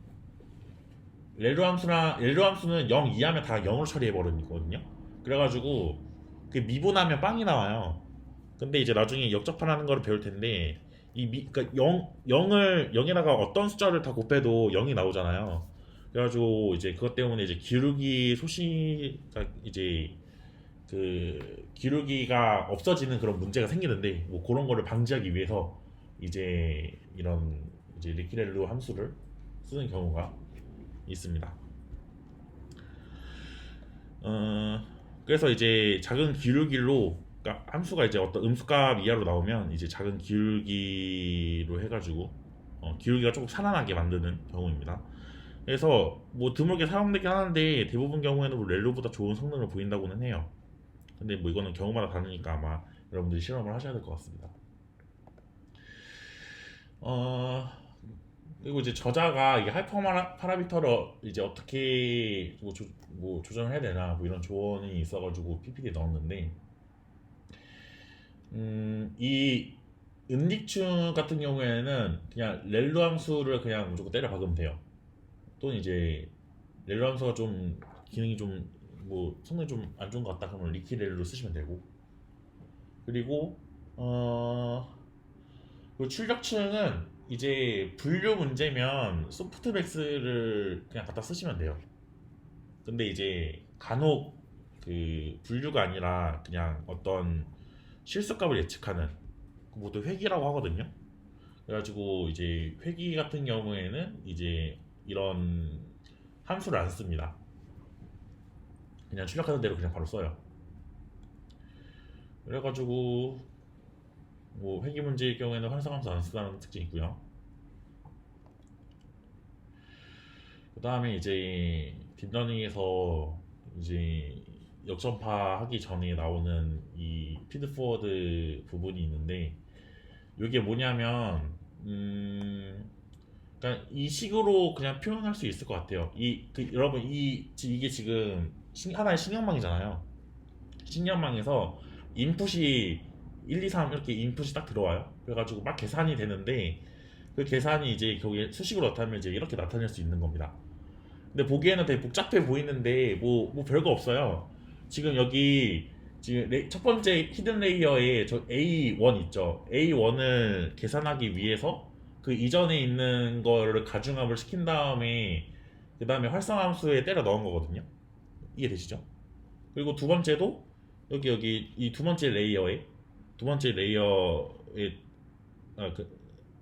렐루 함수는 0 이하면 다 0으로 처리해 버리거든요. 그래가지고 그 미분하면 빵이 나와요. 근데 이제 나중에 역접환하는 거를 배울 텐데, 그러니까 0에다가 어떤 숫자를 다 곱해도 0이 나오잖아요. 그래가지고 이제 그것 때문에 이제 기울기 소시가 이제 그 기울기가 없어지는 그런 문제가 생기는데, 뭐 그런 거를 방지하기 위해서 이제 이런 이제 리키렐루 함수를 쓰는 경우가 있습니다. 어, 그래서 이제 작은 기울기로, 그러니까 함수가 이제 어떤 음수값 이하로 나오면 이제 작은 기울기로 해가지고 기울기가 조금 살아나게 만드는 경우입니다. 그래서 뭐 드물게 사용되긴 하는데 대부분 경우에는 뭐 렐로보다 좋은 성능을 보인다고는 해요. 근데 뭐 이거는 경우마다 다르니까 아마 여러분들이 실험을 하셔야 될 것 같습니다. 어, 그리고 이제 저자가 이게 하이퍼 파라미터를 이제 어떻게 뭐 조정을 해야 되나 뭐 이런 조언이 있어가지고 PPT에 넣었는데, 이 은닉충 같은 경우에는 그냥 렐루 함수를 그냥 무조건 때려 박으면 돼요. 또는 이제 렐루 함수가 좀 기능이 좀 뭐 성능이 좀 안 좋은 것 같다 그러면 리키렐루 쓰시면 되고, 그리고 그 출력층은 이제 분류 문제면 소프트맥스를 그냥 갖다 쓰시면 돼요. 근데 이제 간혹 그 분류가 아니라 그냥 어떤 실수값을 예측하는 그것도 회귀라고 하거든요. 그래가지고 이제 회귀 같은 경우에는 이제 이런 함수를 안 씁니다. 그냥 출력하는 대로 그냥 바로 써요. 그래가지고 뭐 회귀 문제일 경우에는 활성함수 안 쓴다는 특징이 있고요. 그 다음에 이제 딥러닝에서 이제 역전파 하기 전에 나오는 이 피드포워드 부분이 있는데 이게 뭐냐면 그러니까 이 식으로 그냥 표현할 수 있을 것 같아요. 여러분 이게 지금 하나의 신경망이잖아요. 신경망에서 인풋이 1, 2, 3 이렇게 인풋이 딱 들어와요. 그래가지고 막 계산이 되는데 그 계산이 이제 거기에 수식으로 나타나면 이제 이렇게 나타낼 수 있는 겁니다. 근데 보기에는 되게 복잡해 보이는데 뭐 별거 없어요. 지금 여기 지금 첫 번째 히든 레이어에 저 A1 있죠. A1을 계산하기 위해서 그 이전에 있는 거를 가중합을 시킨 다음에 그 다음에 활성함수에 때려 넣은 거거든요. 이해되시죠? 그리고 두 번째도 여기 이 두 번째 레이어에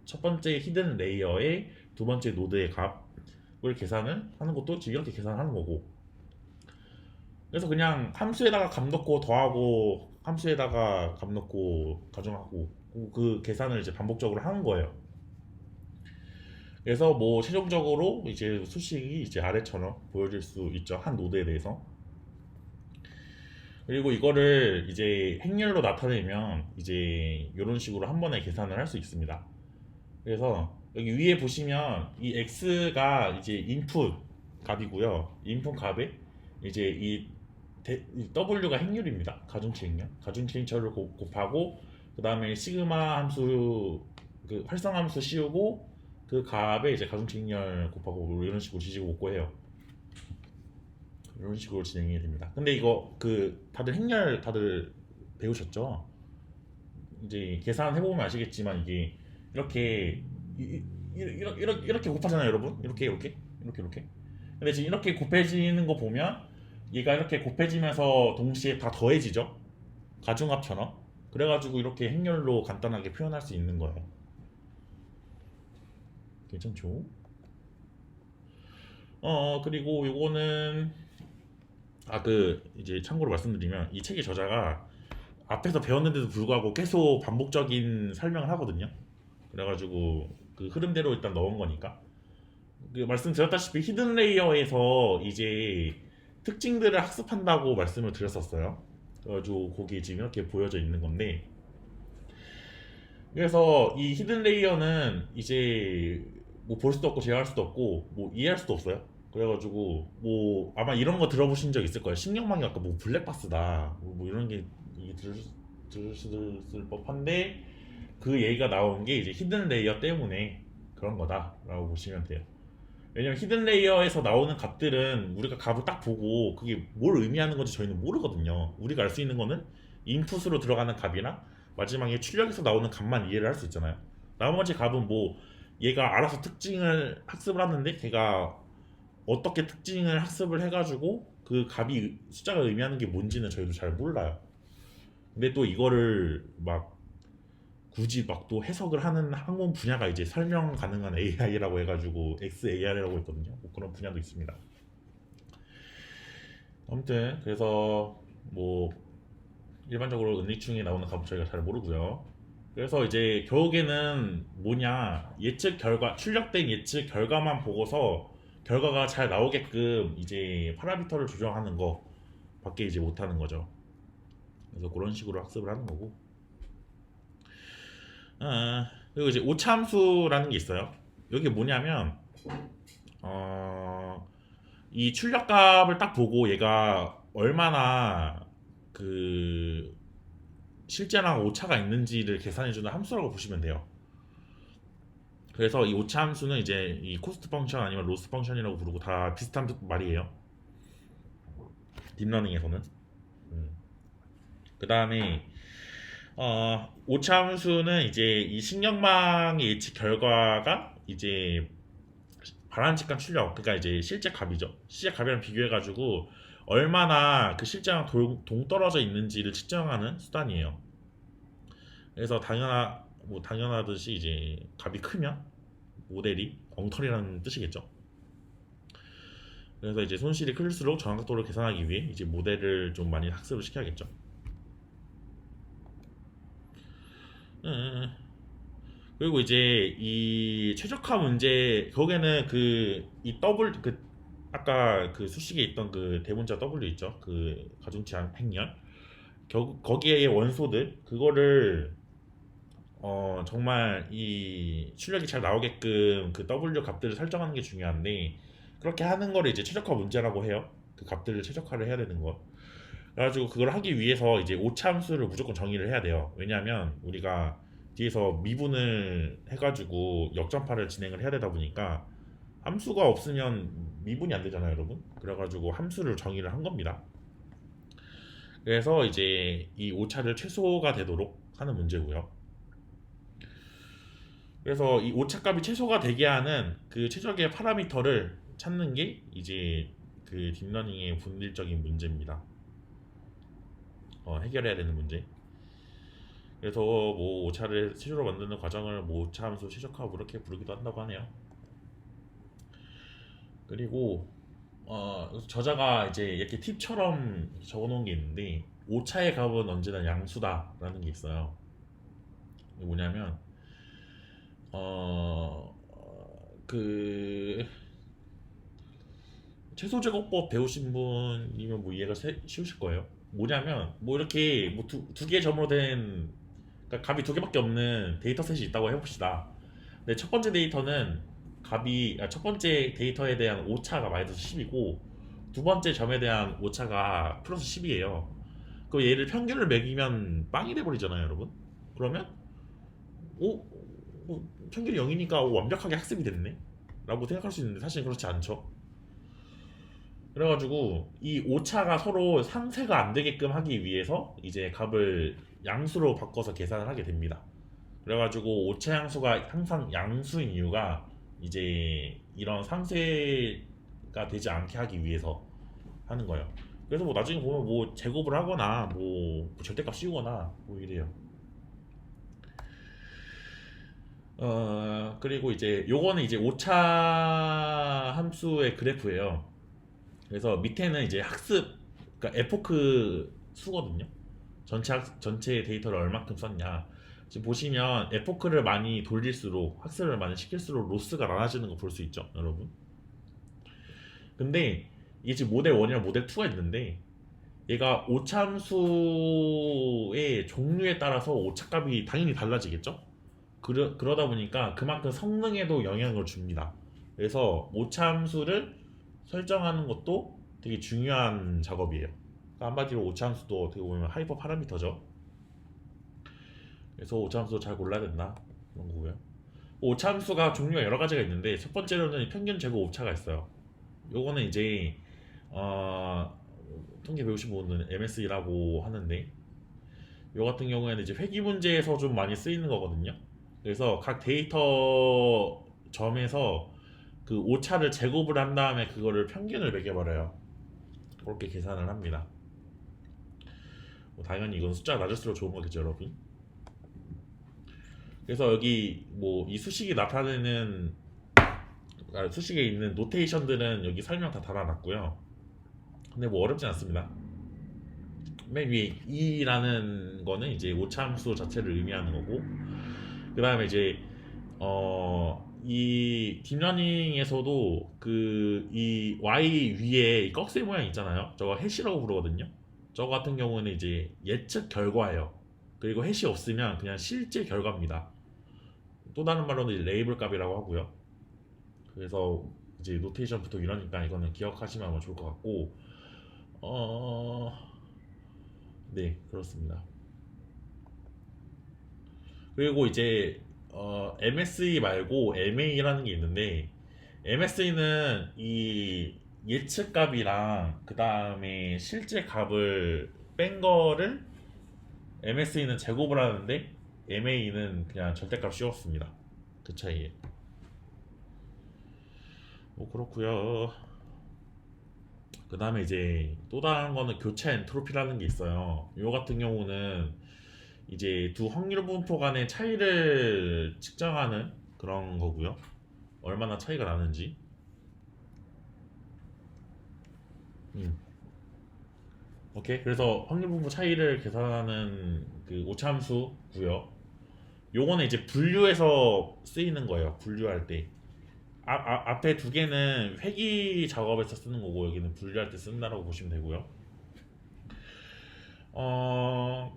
첫 번째 히든 레이어의 두 번째 노드의 값을 계산을 하는 것도 지금 이렇게 계산하는 거고. 그래서 그냥 함수에다가 값 넣고 더하고 함수에다가 값 넣고 가중하고 그 계산을 이제 반복적으로 하는 거예요. 그래서 뭐 최종적으로 이제 수식이 이제 아래처럼 보여질 수 있죠. 한 노드에 대해서. 그리고 이거를 이제 행렬로 나타내면 이제 이런 식으로 한 번에 계산을 할 수 있습니다. 그래서 여기 위에 보시면 이 x가 이제 인풋 값이고요. 인풋 값에 이제 이 w가 행렬입니다. 가중치 행렬. 가중치 행렬을 곱하고 그 다음에 시그마 함수 그 활성함수 씌우고 그 값에 이제 가중치 행렬 곱하고 이런 식으로 지지고 곱고 해요. 이런 식으로 진행이 됩니다. 근데 이거 다들 행렬 다들 배우셨죠? 이제 계산해보면 아시겠지만 이게 이렇게 곱하잖아요, 여러분. 이렇게. 근데 지금 이렇게 곱해지는 거 보면 얘가 이렇게 곱해지면서 동시에 다 더해지죠? 가중합처럼. 그래가지고 이렇게 행렬로 간단하게 표현할 수 있는 거예요. 괜찮죠? 그리고 요거는 이제 참고로 말씀드리면 이 책의 저자가 앞에서 배웠는데도 불구하고 계속 반복적인 설명을 하거든요. 그래가지고 그 흐름대로 일단 넣은 거니까. 말씀드렸다시피 히든 레이어에서 이제 특징들을 학습한다고 말씀을 드렸었어요. 그래가지고 거기 지금 이렇게 보여져 있는 건데, 그래서 이 히든 레이어는 이제 뭐 볼 수도 없고 제어할 수도 없고 뭐 이해할 수도 없어요. 그래가지고 뭐 아마 이런 거 들어보신 적 있을 거예요. 신경망이 아까 뭐 블랙박스다 뭐 이런 게 들으실 법한데 그 얘기가 나온 게 이제 히든 레이어 때문에 그런 거다라고 보시면 돼요. 왜냐면 히든 레이어에서 나오는 값들은 우리가 값을 딱 보고 그게 뭘 의미하는 건지 저희는 모르거든요. 우리가 알 수 있는 거는 인풋으로 들어가는 값이나 마지막에 출력에서 나오는 값만 이해를 할 수 있잖아요. 나머지 값은 뭐 얘가 알아서 특징을 학습을 하는데 걔가 어떻게 특징을 학습을 해가지고 그 값이 숫자가 의미하는 게 뭔지는 저희도 잘 몰라요. 근데 또 이거를 막 굳이 막 또 해석을 하는 학문 분야가 이제 설명 가능한 AI라고 해가지고 XAI라고 있거든요. 뭐 그런 분야도 있습니다. 아무튼 그래서 뭐 일반적으로 은닉중에 나오는 값은 저희가 잘 모르고요. 그래서 이제 결국에는 뭐냐, 예측 결과, 출력된 예측 결과만 보고서 결과가 잘 나오게끔 이제 파라미터를 조정하는 거 밖에 이제 못하는 거죠. 그래서 그런 식으로 학습을 하는 거고. 그리고 이제 오차함수라는 게 있어요. 여기 뭐냐면 이 출력값을 딱 보고 얘가 얼마나 그 실제랑 오차가 있는지를 계산해주는 함수라고 보시면 돼요. 그래서 이 오차 함수는 이제 이 코스트 펑션 아니면 로스 펑션이라고 부르고 다 비슷한 말이에요. 딥러닝에서는. 그 다음에 오차 함수는 이제 이 신경망의 예측 결과가 이제 바람직한 출력, 그러니까 이제 실제 값이죠. 실제 값이랑 비교해가지고 얼마나 그 실제랑 동떨어져 있는지를 측정하는 수단이에요. 그래서 당연하듯이 이제 값이 크면 모델이 엉터리라는 뜻이겠죠. 그래서 이제 손실이 클수록 정확도를 계산하기 위해 이제 모델을 좀 많이 학습을 시켜야겠죠. 그리고 이제 이 최적화 문제 거기에는 이 더블 아까 그 수식에 있던 그 대문자 W 있죠. 그 가중치 행렬 거기에 원소들 그거를 정말 이 출력이 잘 나오게끔 그 W 값들을 설정하는 게 중요한데 그렇게 하는 거를 이제 최적화 문제라고 해요. 그 값들을 최적화를 해야 되는 거. 그래가지고 그걸 하기 위해서 이제 오차 함수를 무조건 정의를 해야 돼요. 왜냐하면 우리가 뒤에서 미분을 해가지고 역전파를 진행을 해야 되다 보니까 함수가 없으면 미분이 안 되잖아요, 여러분. 그래가지고 함수를 정의를 한 겁니다. 그래서 이제 이 오차를 최소가 되도록 하는 문제고요. 그래서 이 오차값이 최소가 되게 하는 그 최적의 파라미터를 찾는 게 이제 그 딥러닝의 본질적인 문제입니다. 해결해야 되는 문제. 그래서 뭐 오차를 최소로 만드는 과정을 뭐 오차함수 최적화 뭐 이렇게 부르기도 한다고 하네요. 그리고 저자가 이제 이렇게 팁처럼 적어놓은 게 있는데 오차의 값은 언제나 양수다라는 게 있어요. 이게 뭐냐면 그 최소제곱법 배우신 분이면 뭐 이해가 쉬우실 거예요. 뭐냐면 뭐 이렇게 뭐 두 개 점으로 된 그러니까 값이 두 개밖에 없는 데이터셋이 있다고 해봅시다. 근데 첫 번째 데이터는 첫 번째 데이터에 대한 오차가 마이너스 10이고 두 번째 점에 대한 오차가 플러스 10이에요. 그럼 얘를 평균을 매기면 빵이 돼버리잖아요, 여러분. 그러면 오, 평균이 0이니까 완벽하게 학습이 됐네 라고 생각할 수 있는데 사실 그렇지 않죠. 그래가지고 이 오차가 서로 상쇄가 안 되게끔 하기 위해서 이제 값을 양수로 바꿔서 계산을 하게 됩니다. 그래가지고 오차 양수가 항상 양수인 이유가 이제 이런 상쇄가 되지 않게 하기 위해서 하는 거예요. 그래서 뭐 나중에 보면 뭐 제곱을 하거나 뭐 절대값 씌우거나 뭐 이래요. 그리고 이제 요거는 이제 오차 함수의 그래프예요. 그래서 밑에는 이제 학습, 그러니까 에포크 수거든요. 전체 데이터를 얼마큼 썼냐. 지금 보시면 에포크를 많이 돌릴수록 학습을 많이 시킬수록 로스가 많아지는 거 볼 수 있죠, 여러분. 근데 이게 지금 모델 1이랑 모델 2가 있는데 얘가 오차함수의 종류에 따라서 오차값이 당연히 달라지겠죠. 그러다 보니까 그만큼 성능에도 영향을 줍니다. 그래서 오차함수를 설정하는 것도 되게 중요한 작업이에요. 그러니까 한마디로 오차함수도 어떻게 보면 하이퍼 파라미터죠. 그래서 오차함수 잘 골라야 된다 그런 거고요. 오차함수가 종류가 여러 가지가 있는데 첫 번째로는 평균 제곱 오차가 있어요. 요거는 이제 통계 배우신 분은 MSE라고 하는데 요 같은 경우에는 이제 회귀 문제에서 좀 많이 쓰이는 거거든요. 그래서 각 데이터 점에서 그 오차를 제곱을 한 다음에 그거를 평균을 매겨버려요. 그렇게 계산을 합니다. 뭐 당연히 이건 숫자가 낮을수록 좋은 거겠죠, 여러분. 그래서 여기 뭐 이 수식이 나타내는 수식에 있는 노테이션들은 여기 설명 다 달아놨고요. 근데 뭐 어렵진 않습니다. 맨 위에 E라는 거는 이제 오차함수 자체를 의미하는 거고, 그 다음에 이제 이 딥러닝에서도 그 이 Y 위에 이 꺽쇠 모양 있잖아요. 저거 해시라고 부르거든요. 저거 같은 경우는 이제 예측 결과예요. 그리고 해시 없으면 그냥 실제 결과입니다. 또 다른 말로는 이제 레이블 값이라고 하고요. 그래서 이제 노테이션부터 이러니까 이거는 기억하시면 좋을 것 같고, 네, 그렇습니다. 그리고 이제 MSE 말고 MA라는 게 있는데 MSE는 이 예측 값이랑 그 다음에 실제 값을 뺀 거를 MSE는 제곱을 하는데 MA는 그냥 절대값 씌웠습니다. 그 차이에. 뭐 그렇고요. 그 다음에 이제 또 다른 거는 교차 엔트로피라는 게 있어요. 요 같은 경우는 이제 두 확률 분포 간의 차이를 측정하는 그런 거고요. 얼마나 차이가 나는지. 오케이. 그래서 확률 분포 차이를 계산하는 그 오차함수고요. 요거는 이제 분류해서 쓰이는 거예요. 분류할 때. 앞에 두 개는 회기 작업에서 쓰는 거고 여기는 분류할 때 쓴다라고 보시면 되고요.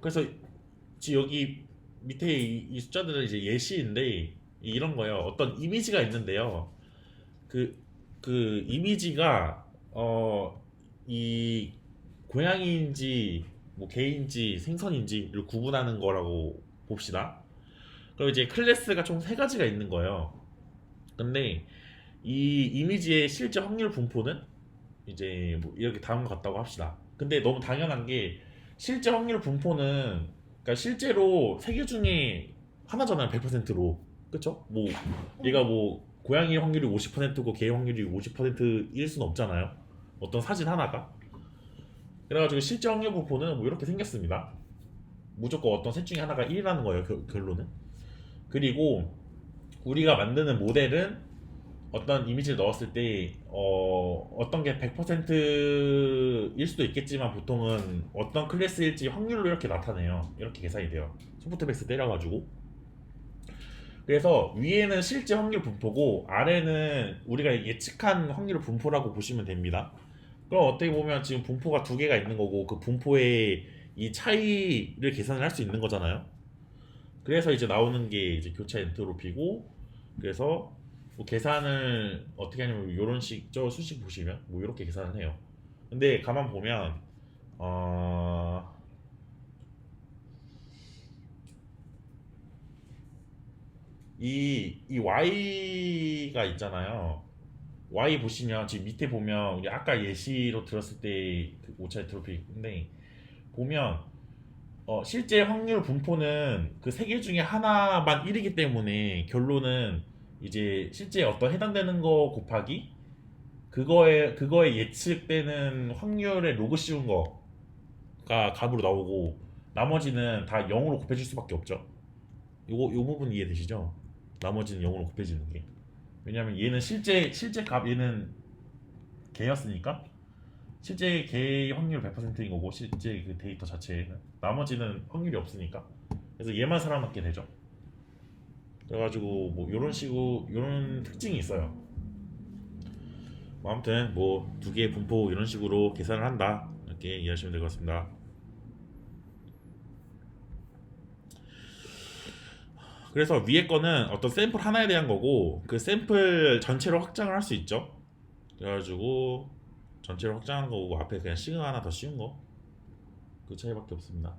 그래서 여기 밑에 이 숫자들은 이제 예시인데 이런 거예요. 어떤 이미지가 있는데요. 그 이미지가 이 고양이인지 뭐 개인지 생선인지를 구분하는 거라고 봅시다. 그럼 이제 클래스가 총 세 가지가 있는 거예요. 근데 이 이미지의 실제 확률 분포는 이제 뭐 이렇게 다음과 같다고 합시다. 근데 너무 당연한 게 실제 확률 분포는 그러니까 실제로 세 개 중에 하나잖아요. 100%로. 그쵸? 뭐 얘가 뭐 고양이 확률이 50%고 개 확률이 50%일 수는 없잖아요. 어떤 사진 하나가. 그래가지고 실제 확률 분포는 뭐 이렇게 생겼습니다. 무조건 어떤 셋 중에 하나가 1이라는 거예요. 결론은. 그리고 우리가 만드는 모델은 어떤 이미지를 넣었을 때 어떤 게 100%일 수도 있겠지만 보통은 어떤 클래스일지 확률로 이렇게 나타내요. 이렇게 계산이 돼요. 소프트백스 때려가지고. 그래서 위에는 실제 확률 분포고 아래는 우리가 예측한 확률 분포라고 보시면 됩니다. 그럼 어떻게 보면 지금 분포가 두 개가 있는 거고 그 분포의 이 차이를 계산을 할 수 있는 거잖아요. 그래서 이제 나오는 게 이제 교차 엔트로피고 그래서 뭐 계산을 어떻게 하냐면 이런 식 저 수식 보시면 뭐 이렇게 계산을 해요. 근데 가만 보면 이 y가 있잖아요. y 보시면 지금 밑에 보면 우리 아까 예시로 들었을 때그 오차 엔트로피인데 보면 실제 확률 분포는 그 세 개 중에 하나만 1이기 때문에 결론은 이제 실제 어떤 해당되는 거 곱하기 그거에 예측되는 확률의 로그 씌운 거가 값으로 나오고 나머지는 다 0으로 곱해질 수밖에 없죠. 요 부분 이해되시죠? 나머지는 0으로 곱해지는 게. 왜냐면 얘는 실제 값 얘는 개였으니까 실제 개의 확률 100%인 거고 실제 그 데이터 자체에는 나머지는 확률이 없으니까 그래서 얘만 살아남게 되죠. 그래가지고 뭐 이런 식으로 이런 특징이 있어요. 뭐 아무튼 뭐 두 개의 분포 이런 식으로 계산을 한다 이렇게 이해하시면 될 것 같습니다. 그래서 위에 거는 어떤 샘플 하나에 대한 거고 그 샘플 전체로 확장을 할 수 있죠. 그래가지고 전체로 확장하는 거고 앞에 그냥 시그 하나 더 씌운 거 그 차이밖에 없습니다.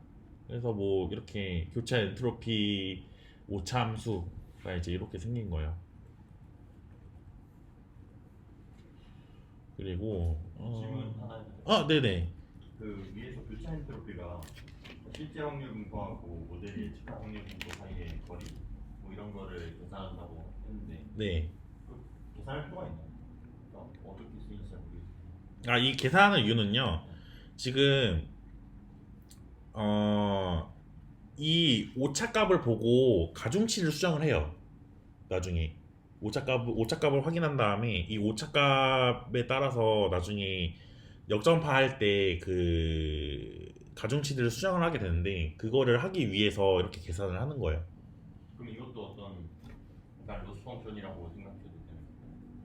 그래서 뭐 이렇게 교차 엔트로피 오차함수가 이제 이렇게 생긴 거예요. 그리고 질문 하나. 네네. 그 위에서 교차 엔트로피가 실제 확률 분포하고 모델이 예측한 확률 분포 사이의 거리 뭐 이런 거를 계산한다고 했는데 네. 그 계산할 필요가 있나요? 그러니까 어떻게 쓰는지 잘 모르겠어요. 이 계산하는 이유는요. 지금 이 오차값을 보고 가중치를 수정을 해요. 나중에 오차값을 확인한 다음에 이 오차값에 따라서 나중에 역전파할 때 그 가중치들을 수정을 하게 되는데 그거를 하기 위해서 이렇게 계산을 하는 거예요. 그럼 이것도 어떤 약간 로스 펑션이라고 생각해도 되나요?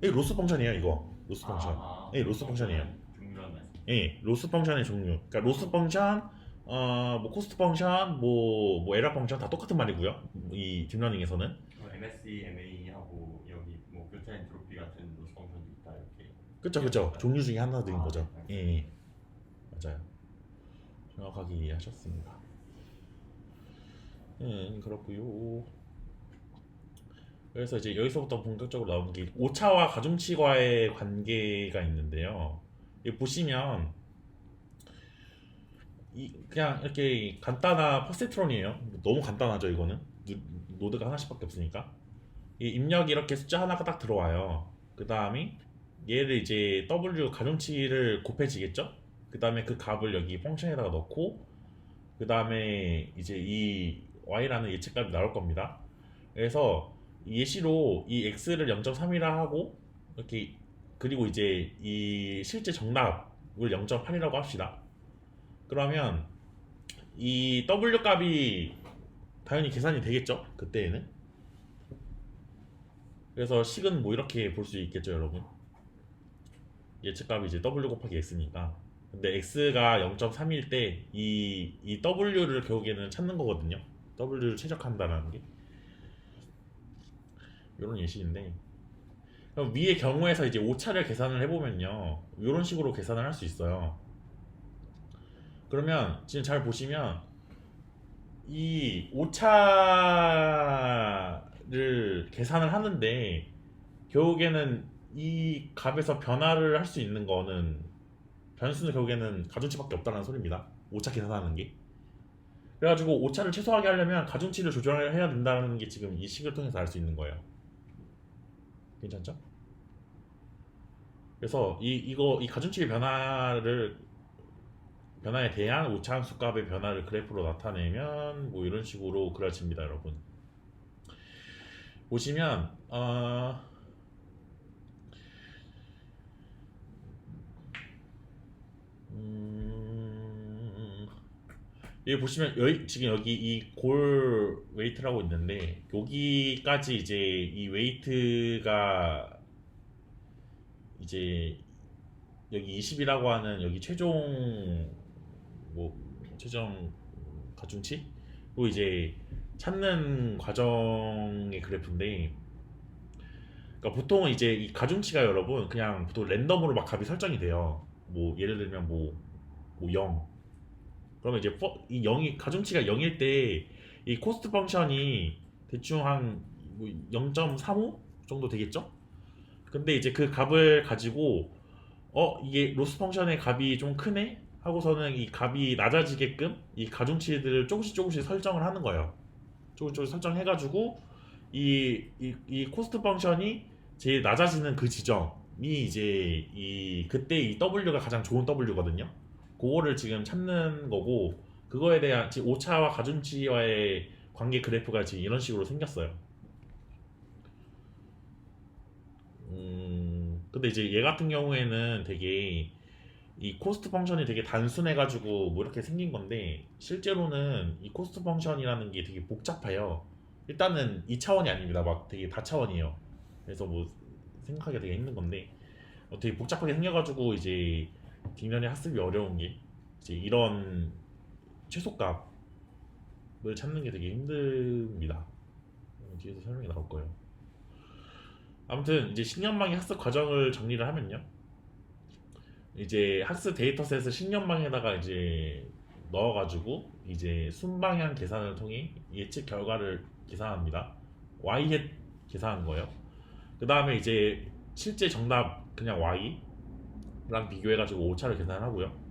이 로스 펑션이에요, 이거. 로스 펑션. 예, 로스 펑션이에요. 종류란 말씀. 예, 로스 펑션의 종류. 그러니까 로스 펑션, 뭐 코스트 펑션, 뭐 에러 펑션 다 똑같은 말이고요. 이 딥러닝에서는. 그럼 MSE, MA하고 여기 뭐 교차 엔트로피 같은 로스 펑션도 있다 이렇게. 그쵸. 종류 중에 하나인 아, 거죠. 네. 예, 맞아요. 정확하게 이해하셨습니다. 그렇고요. 그래서 이제 여기서부터 본격적으로 나오는 게 오차와 가중치와의 관계가 있는데요. 여기 보시면 그냥 이렇게 간단한 퍼센트론이에요. 너무 간단하죠 이거는. 노드가 하나씩밖에 없으니까. 이 입력이 이렇게 숫자 하나가 딱 들어와요. 그 다음에 얘를 이제 W 가중치를 곱해지겠죠. 그 다음에 그 값을 여기 펑션에다가 넣고 그 다음에 이제 이 y라는 예측값이 나올 겁니다. 그래서 예시로 이 x를 0.3이라 하고 이렇게 그리고 이제 이 실제 정답을 0.8이라고 합시다. 그러면 이 w 값이 당연히 계산이 되겠죠? 그때에는. 그래서 식은 뭐 이렇게 볼 수 있겠죠, 여러분. 예측값이 이제 w 곱하기 x니까. 근데 x가 0.3일 때 이 w를 결국에는 찾는 거거든요. w를 최적한다는 게 이런 예시인데, 그럼 위의 경우에서 이제 오차를 계산을 해보면요, 이런 식으로 계산을 할 수 있어요. 그러면 지금 잘 보시면 이 오차를 계산을 하는데 결국에는 이 값에서 변화를 할 수 있는 거는 변수는 결국에는 가중치밖에 없다는 소리입니다. 오차 계산하는 게. 그래가지고 오차를 최소화하게 하려면 가중치를 조정을 해야 된다는 게 지금 이 식을 통해서 알 수 있는 거예요. 괜찮죠? 그래서 이 가중치의 변화에 대한 오차함수 값의 변화를 그래프로 나타내면 뭐 이런 식으로 그려집니다, 여러분. 보시면 여기 보시면 지금 여기 이 골 웨이트라고 있는데 여기까지 이제 이 웨이트가 이제 여기 20이라고 하는 여기 최종 가중치로 이제 찾는 과정의 그래프인데, 그러니까 보통은 이제 이 가중치가 여러분 그냥 보통 랜덤으로 막 값이 설정이 돼요. 뭐 예를 들면 뭐 0. 그러면 이제 이 0이 가중치가 0일 때 이 코스트 펑션이 대충 한 0.35 정도 되겠죠? 근데 이제 그 값을 가지고 이게 로스 펑션의 값이 좀 크네 하고서는 이 값이 낮아지게끔 이 가중치들을 조금씩 설정을 하는 거예요. 조금씩 설정해가지고 이 코스트 펑션이 제일 낮아지는 그 지점이 이제 그때 이 W가 가장 좋은 W거든요. 그거를 지금 찾는 거고, 그거에 대한 지금 오차와 가중치와의 관계 그래프가 지금 이런 식으로 생겼어요. 근데 이제 얘 같은 경우에는 되게 이 코스트 펑션이 되게 단순해가지고 뭐 이렇게 생긴 건데, 실제로는 이 코스트 펑션이라는 게 되게 복잡해요. 일단은 2차원이 아닙니다. 막 되게 다차원이에요. 그래서 뭐 생각하기가 되게 힘든 건데 되게 복잡하게 생겨가지고 이제 뒷면에 학습이 어려운 게 이제 이런 최소값을 찾는 게 되게 힘듭니다. 뒤에서 설명이 나올 거예요. 아무튼 이제 신년망의 학습 과정을 정리를 하면요, 이제 학습 데이터셋을 신년망에다가 이제 넣어가지고 이제 순방향 계산을 통해 예측 결과를 계산합니다. y햇 계산한 거예요. 그 다음에 이제 실제 정답 그냥 y랑 비교해가지고 오차를 계산하고요.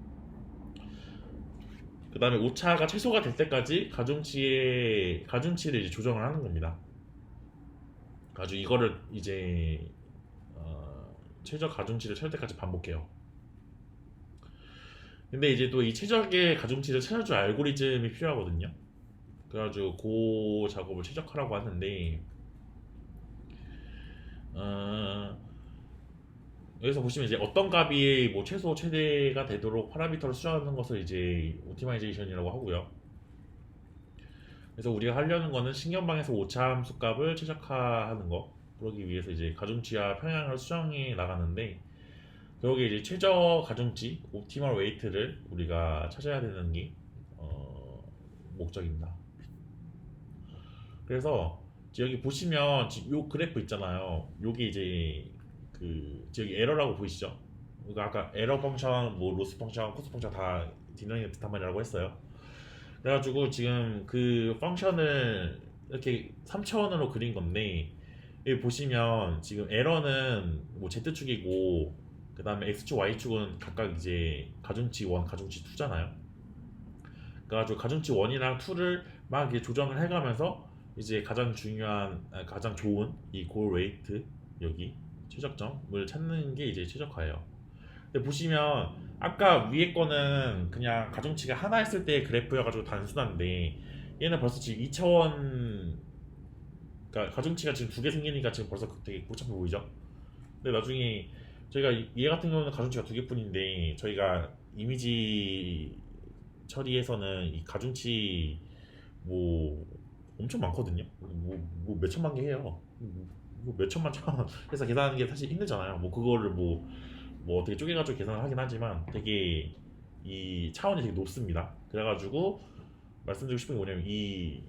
그 다음에 오차가 최소가 될 때까지 가중치를 이제 조정을 하는 겁니다. 아주 이거를 이제 최저 가중치를 찾을 때까지 반복해요. 근데 이제 또 이 최적의 가중치를 찾아줄 알고리즘이 필요하거든요. 그래가지고 그 작업을 최적화라고 하는데, 여기서 보시면 이제 어떤 값이 뭐 최소 최대가 되도록 파라미터를 수정하는 것을 이제 오티마이제이션이라고 하고요. 그래서 우리가 하려는 거는 신경방에서 오차 함수 값을 최적화하는 거, 그러기 위해서 이제 가중치와 평양을 수정해 나가는데, 결국에 이제 최저 가중치, 옵티멀 웨이트를 우리가 찾아야 되는 게 목적입니다. 그래서 여기 보시면 요 그래프 있잖아요. 요게 이제 여기 에러라고 보이시죠? 그러니까 아까 에러 펑션, 뭐 로스 펑션, 코스 펑션 다 뒷면이 비슷한 말이라고 했어요. 그래가지고 지금 그 펑션을 이렇게 3차원으로 그린 건데, 여기 보시면 지금 에러는 뭐 z축이고 그 다음에 x축, y축은 각각 이제 가중치 1, 가중치 2잖아요. 그래가지고 가중치 1이랑 2를 막 이렇게 조정을 해가면서 이제 가장 좋은 이 골 웨이트, 여기 최적점을 찾는 게 이제 최적화예요. 근데 보시면 아까 위에 거는 그냥 가중치가 하나 했을 때 그래프여가지고 단순한데 얘는 벌써 지금 2차원, 그러니까 가중치가 지금 두 개 생기니까 지금 벌써 되게 복잡해 보이죠? 근데 나중에 저희가 얘 같은 경우는 가중치가 두 개뿐인데 저희가 이미지 처리에서는 이 가중치 뭐 엄청 많거든요. 뭐 몇천만 개 해요. 뭐 몇천만 천 해서 계산하는 게 사실 힘들잖아요. 뭐 그거를 뭐 어떻게 쪼개가지고 계산을 하긴 하지만 되게 이 차원이 되게 높습니다. 그래가지고 말씀드리고 싶은 게 뭐냐면 이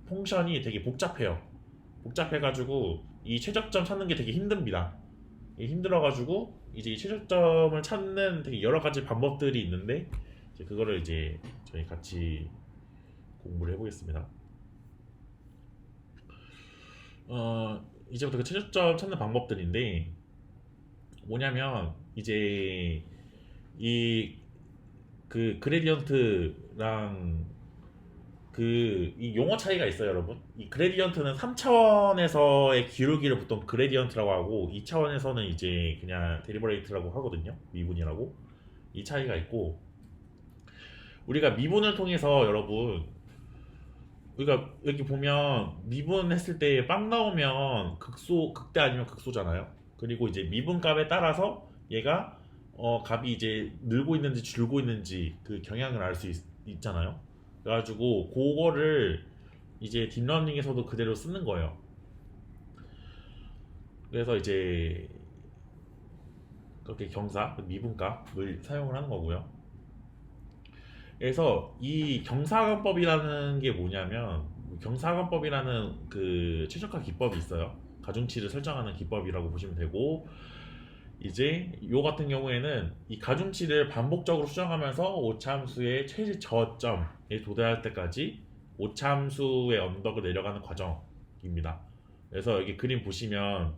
펑션이 되게 복잡해요. 복잡해가지고 이 최저점 찾는 게 되게 힘듭니다. 이게 힘들어가지고 이제 이 최저점을 찾는 되게 여러 가지 방법들이 있는데 이제 그거를 이제 저희 같이 공부를 해보겠습니다. 이제부터 그 최저점 찾는 방법들인데 뭐냐면 이제 이 그 그레디언트랑 이 용어 차이가 있어요, 여러분. 이 그레디언트는 3차원에서의 기울기를 보통 그레디언트라고 하고 2차원에서는 이제 그냥 데리버레이트라고 하거든요. 미분이라고. 이 차이가 있고 우리가 미분을 통해서 여러분 우리가 여기 보면 미분했을 때 빵 나오면 극대 아니면 극소잖아요. 그리고 이제 미분값에 따라서 얘가 값이 이제 늘고 있는지 줄고 있는지 그 경향을 알 수 있잖아요. 그래가지고 그거를 이제 딥러닝에서도 그대로 쓰는 거예요. 그래서 이제 그렇게 경사 미분값을 사용을 하는 거고요. 그래서 이 경사관법이라는 게 뭐냐면 경사관법이라는 그 최적화 기법이 있어요. 가중치를 설정하는 기법이라고 보시면 되고 이제 요 같은 경우에는 이 가중치를 반복적으로 수정하면서 오차함수의 최저점에 도달할 때까지 오차함수의 언덕을 내려가는 과정입니다. 그래서 여기 그림 보시면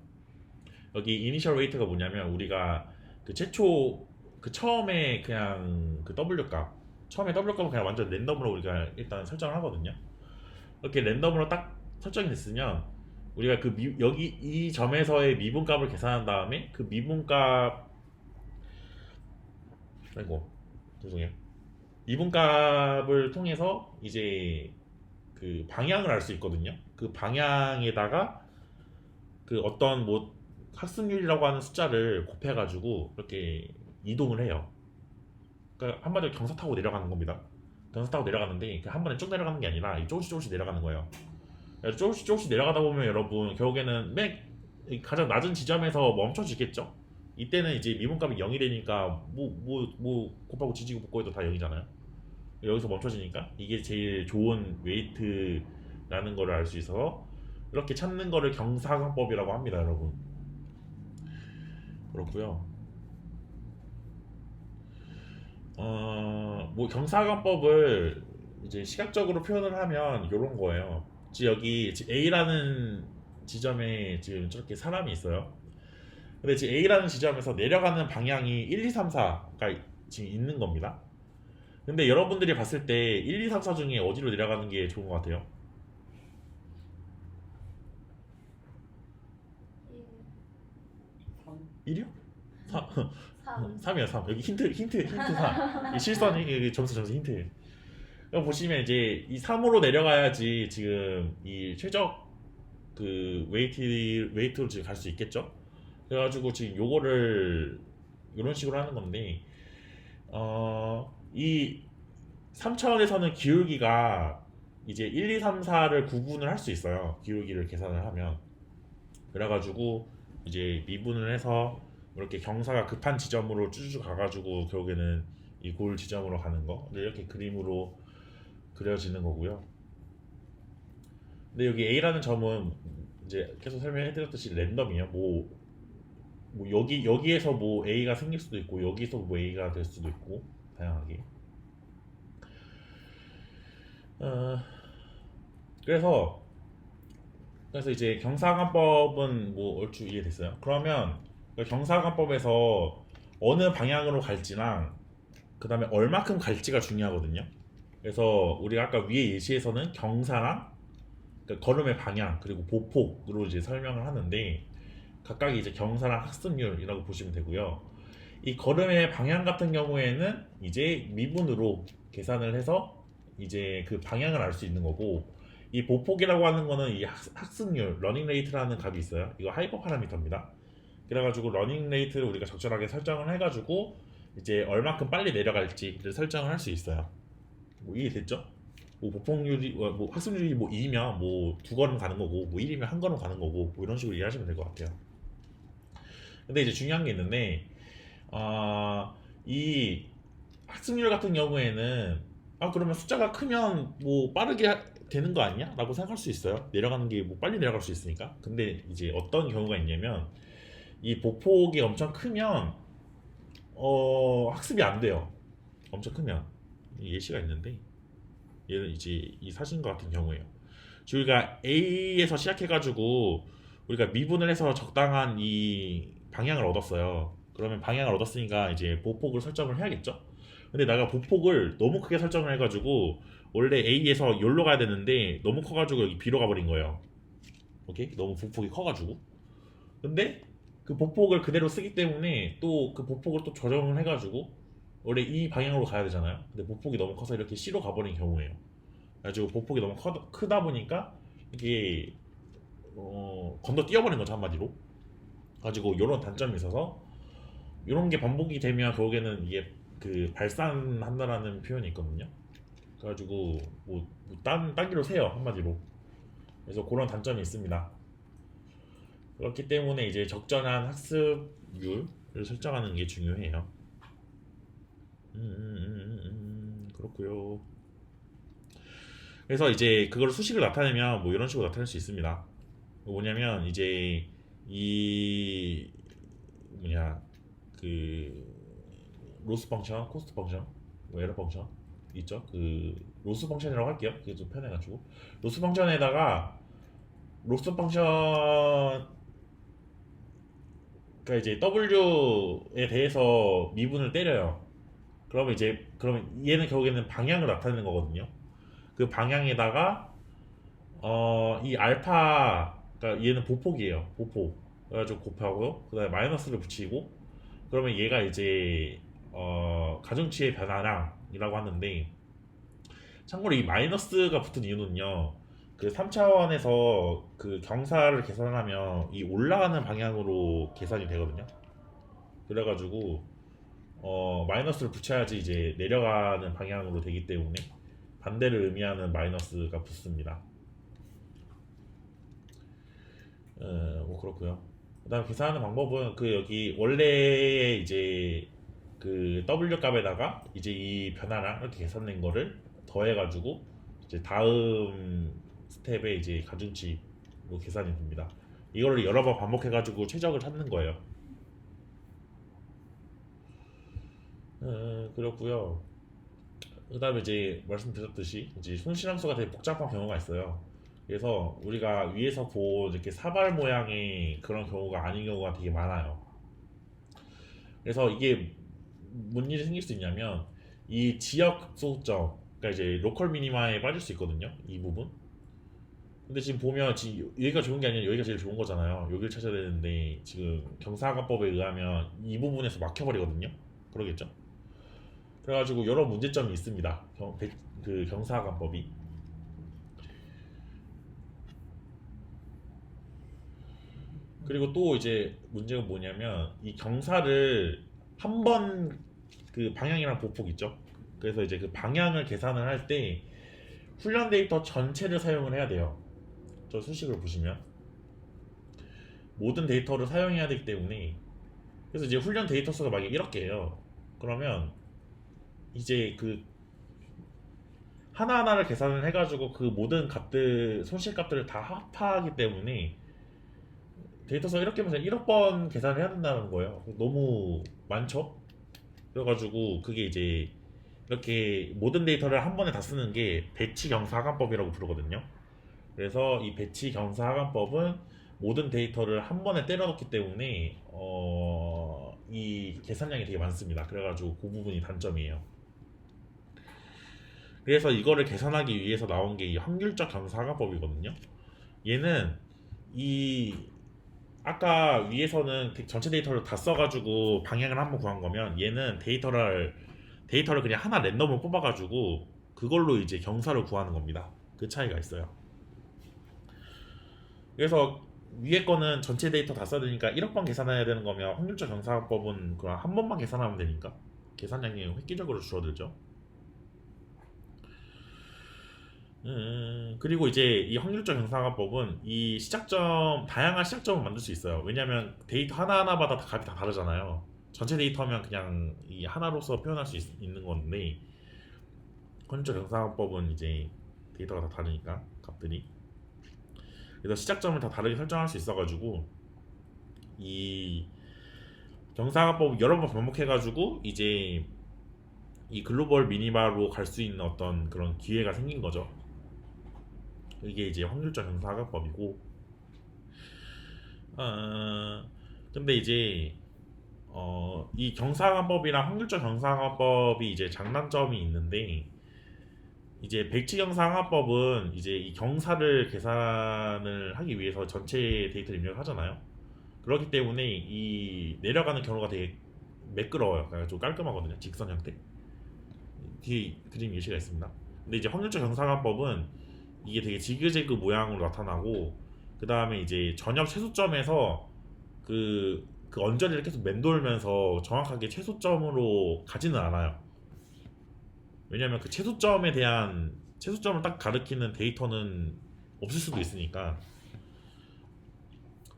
여기 이니셜 웨이트가 뭐냐면 우리가 그 최초 그 처음에 그냥 그 W 값 처음에 W 값은 그냥 완전 랜덤으로 우리가 일단 설정을 하거든요. 이렇게 랜덤으로 딱 설정이 됐으면 우리가 여기 이 점에서의 미분값을 계산한 다음에 그 미분값 아이고 죄송해요. 미분값을 통해서 이제 그 방향을 알 수 있거든요. 그 방향에다가 그 어떤 뭐 학습률이라고 하는 숫자를 곱해가지고 이렇게 이동을 해요. 그러니까 한마디로 경사 타고 내려가는 겁니다. 경사 타고 내려가는데 한 번에 쭉 내려가는 게 아니라 조금씩 조금씩 내려가는 거예요. 조금씩 조금씩 내려가다 보면 여러분 결국에는 가장 낮은 지점에서 멈춰지겠죠. 이때는 이제 미분값이 0이 되니까 뭐 곱하고 지지고 곱고해도 다 0이잖아요. 여기서 멈춰지니까 이게 제일 좋은 웨이트라는 거를 알 수 있어서 이렇게 찾는 거를 경사관법이라고 합니다, 여러분. 그렇고요. 뭐 경사관법을 이제 시각적으로 표현을 하면 이런 거예요. 여기 A라는 지점에 지금 저렇게 사람이 있어요. 근데 지금 A라는 지점에서 내려가는 방향이 1, 2, 3, 4가 지금 있는 겁니다. 근데 여러분들이 봤을 때 1, 2, 3, 4 중에 어디로 내려가는 게 좋은 것 같아요? 1이요? 3이요 3. 여기 힌트 3. 이 실선 이 점수 힌트. 보시면 이제 이 3으로 내려가야지 지금 이 최적 그 웨이트로 지금 갈 수 있겠죠. 그래가지고 지금 요거를 이런 식으로 하는 건데 이 3차원에서는 기울기가 이제 1, 2, 3, 4를 구분을 할 수 있어요. 기울기를 계산을 하면. 그래가지고 이제 미분을 해서 이렇게 경사가 급한 지점으로 쭈쭈 가가지고 결국에는 이 골 지점으로 가는 거 이렇게 그림으로 그려지는 거고요. 근데 여기 A라는 점은 이제 계속 설명해드렸듯이 랜덤이에요. 뭐 여기에서 뭐 A가 생길 수도 있고 여기서 뭐 A가 될 수도 있고 다양하게. 그래서 이제 경사관법은 뭐 얼추 이해됐어요. 그러면 경사관법에서 어느 방향으로 갈지랑 그 다음에 얼마큼 갈지가 중요하거든요. 그래서 우리가 아까 위에 예시에서는 경사랑 그러니까 걸음의 방향 그리고 보폭으로 이제 설명을 하는데 각각 이제 경사랑 학습률이라고 보시면 되고요. 이 걸음의 방향 같은 경우에는 이제 미분으로 계산을 해서 이제 그 방향을 알 수 있는 거고, 이 보폭이라고 하는 거는 이 학습률 러닝 레이트라는 값이 있어요. 이거 하이퍼 파라미터입니다. 그래가지고 러닝 레이트를 우리가 적절하게 설정을 해가지고 이제 얼마큼 빨리 내려갈지를 설정을 할 수 있어요. 뭐 이해됐죠? 뭐 보폭률이 뭐 학습률이 뭐 2면 뭐 두 걸음 가는 거고, 뭐 1이면 한 걸음 가는 거고, 뭐 이런 식으로 이해하시면 될 것 같아요. 근데 이제 중요한 게 있는데, 이 학습률 같은 경우에는 그러면 숫자가 크면 뭐 빠르게 되는 거 아니야? 라고 생각할 수 있어요. 내려가는 게 뭐 빨리 내려갈 수 있으니까. 근데 이제 어떤 경우가 있냐면, 이 보폭이 엄청 크면 학습이 안 돼요. 엄청 크면. 이 예시가 있는데, 얘는 이제 이 사진과 같은 경우에요. 저희가 A에서 시작해가지고 우리가 미분을 해서 적당한 이 방향을 얻었어요. 그러면 방향을 얻었으니까 이제 보폭을 설정을 해야겠죠. 근데 내가 보폭을 너무 크게 설정을 해가지고 원래 A에서 여기로 가야 되는데 너무 커가지고 여기 B로 가버린 거예요. 오케이? 너무 보폭이 커가지고. 근데 그 보폭을 그대로 쓰기 때문에 또 그 보폭을 또 조정을 해가지고 원래 이 방향으로 가야 되잖아요. 근데 보폭이 너무 커서 이렇게 C로 가버린 경우예요. 그래가지고 보폭이 너무 크다 보니까 이게 건너 뛰어버린 거죠, 한마디로. 가지고 이런 단점이 있어서 이런 게 반복이 되면 결국에는 이게 그 발산한다라는 표현이 있거든요. 그래가지고 따기로 세요, 한마디로. 그래서 그런 단점이 있습니다. 그렇기 때문에 이제 적절한 학습률을 설정하는 게 중요해요. 그렇고요. 그래서 이제 그걸 수식을 나타내면 뭐 이런 식으로 나타낼 수 있습니다. 뭐냐면 이제 이 뭐냐 그 로스 펑션, 코스트 펑션, 뭐 에러 펑션 있죠. 그 로스 펑션이라고 할게요. 그게 좀 편해가지고 로스 펑션에다가 로스 펑션 그러니까 이제 W에 대해서 미분을 때려요. 그러면 얘는 결국에는 방향을 나타내는 거거든요. 그 방향에다가 이 알파 그러니까 얘는 보폭이에요. 보폭. 그래가지고 곱하고 그다음에 마이너스를 붙이고 그러면 얘가 이제 가중치의 변화량이라고 하는데 참고로 이 마이너스가 붙은 이유는요. 그 3차원에서 그 경사를 계산하면 이 올라가는 방향으로 계산이 되거든요. 그래가지고 마이너스를 붙여야지 이제 내려가는 방향으로 되기 때문에 반대를 의미하는 마이너스가 붙습니다. 뭐 그렇고요. 그다음 계산하는 방법은 그 여기 원래 이제 그 W 값에다가 이제 이 변화량 이렇게 계산된 거를 더해가지고 이제 다음 스텝에 이제 가중치로 계산이 됩니다. 이거를 여러 번 반복해가지고 최적을 찾는 거예요. 그렇고요. 그다음에 이제 말씀드렸듯이 이제 손실함수가 되게 복잡한 경우가 있어요. 그래서 우리가 위에서 본 이렇게 사발 모양의 그런 경우가 아닌 경우가 되게 많아요. 그래서 이게 뭔 일이 생길 수 있냐면 이 지역 소수점, 그러니까 이제 로컬 미니마에 빠질 수 있거든요. 이 부분. 근데 지금 보면 지금 여기가 좋은 게 아니라 여기가 제일 좋은 거잖아요. 여기를 찾아야 되는데 지금 경사관법에 의하면 이 부분에서 막혀버리거든요. 그러겠죠? 그래가지고 여러 문제점이 있습니다. 그 경사관법이. 그리고 또 이제 문제가 뭐냐면 이 경사를 한 번 그 방향이랑 보폭 있죠. 그래서 이제 그 방향을 계산을 할 때 훈련 데이터 전체를 사용을 해야 돼요. 저 수식을 보시면 모든 데이터를 사용해야 되기 때문에 그래서 이제 훈련 데이터 수가 만약에 이렇게 해요. 그러면 이제 그 하나하나를 계산을 해가지고 그 모든 값들 손실 값들을 다 합하기 때문에 데이터서 이렇게 하면서 1억 번 계산을 해야 된다는 거예요. 너무 많죠? 그래가지고 그게 이제 이렇게 모든 데이터를 한 번에 다 쓰는 게 배치 경사 하관법이라고 부르거든요. 그래서 이 배치 경사 하관법은 모든 데이터를 한 번에 때려 넣기 때문에 이 계산량이 되게 많습니다. 그래가지고 그 부분이 단점이에요. 그래서 이거를 계산하기 위해서 나온 게 이 확률적 경사 하관법이거든요. 얘는 이 아까 위에서는 전체 데이터를 다 써가지고 방향을 한번 구한 거면 얘는 데이터를 그냥 하나 랜덤으로 뽑아가지고 그걸로 이제 경사를 구하는 겁니다. 그 차이가 있어요. 그래서 위에 거는 전체 데이터 다 써야 되니까 1억 번 계산해야 되는 거면 확률적 경사법은 그냥 한 번만 계산하면 되니까 계산량이 획기적으로 줄어들죠. 그리고 이제 이 확률적 경사법은 이 시작점 다양한 시작점을 만들 수 있어요. 왜냐하면 데이터 하나하나마다 값이 다 다르잖아요. 전체 데이터면 그냥 이 하나로서 표현할 수 있는 건데 확률적 경사법은 이제 데이터가 다 다르니까 값들이. 그래서 시작점을 다 다르게 설정할 수 있어가지고 이 경사법 여러 번 반복해가지고 이제 이 글로벌 미니마로 갈 수 있는 어떤 그런 기회가 생긴 거죠. 이게 이제 확률적 경사각법이고, 근데 이제 이 경사각법이랑 확률적 경사각법이 이제 장단점이 있는데, 이제 백치 경사각법은 이제 이 경사를 계산을 하기 위해서 전체 데이터를 입력을 하잖아요. 그렇기 때문에 이 내려가는 경로가 되게 매끄러워요. 그러니까 좀 깔끔하거든요. 직선 형태. 뒤에 그림 예시가 있습니다. 근데 이제 확률적 경사각법은 이게 되게 지그재그 모양으로 나타나고 그 다음에 이제 전엽 최소점에서 그 언저리를 계속 맴돌면서 정확하게 최소점으로 가지는 않아요. 왜냐면 그 최소점에 대한 최소점을 딱 가리키는 데이터는 없을 수도 있으니까.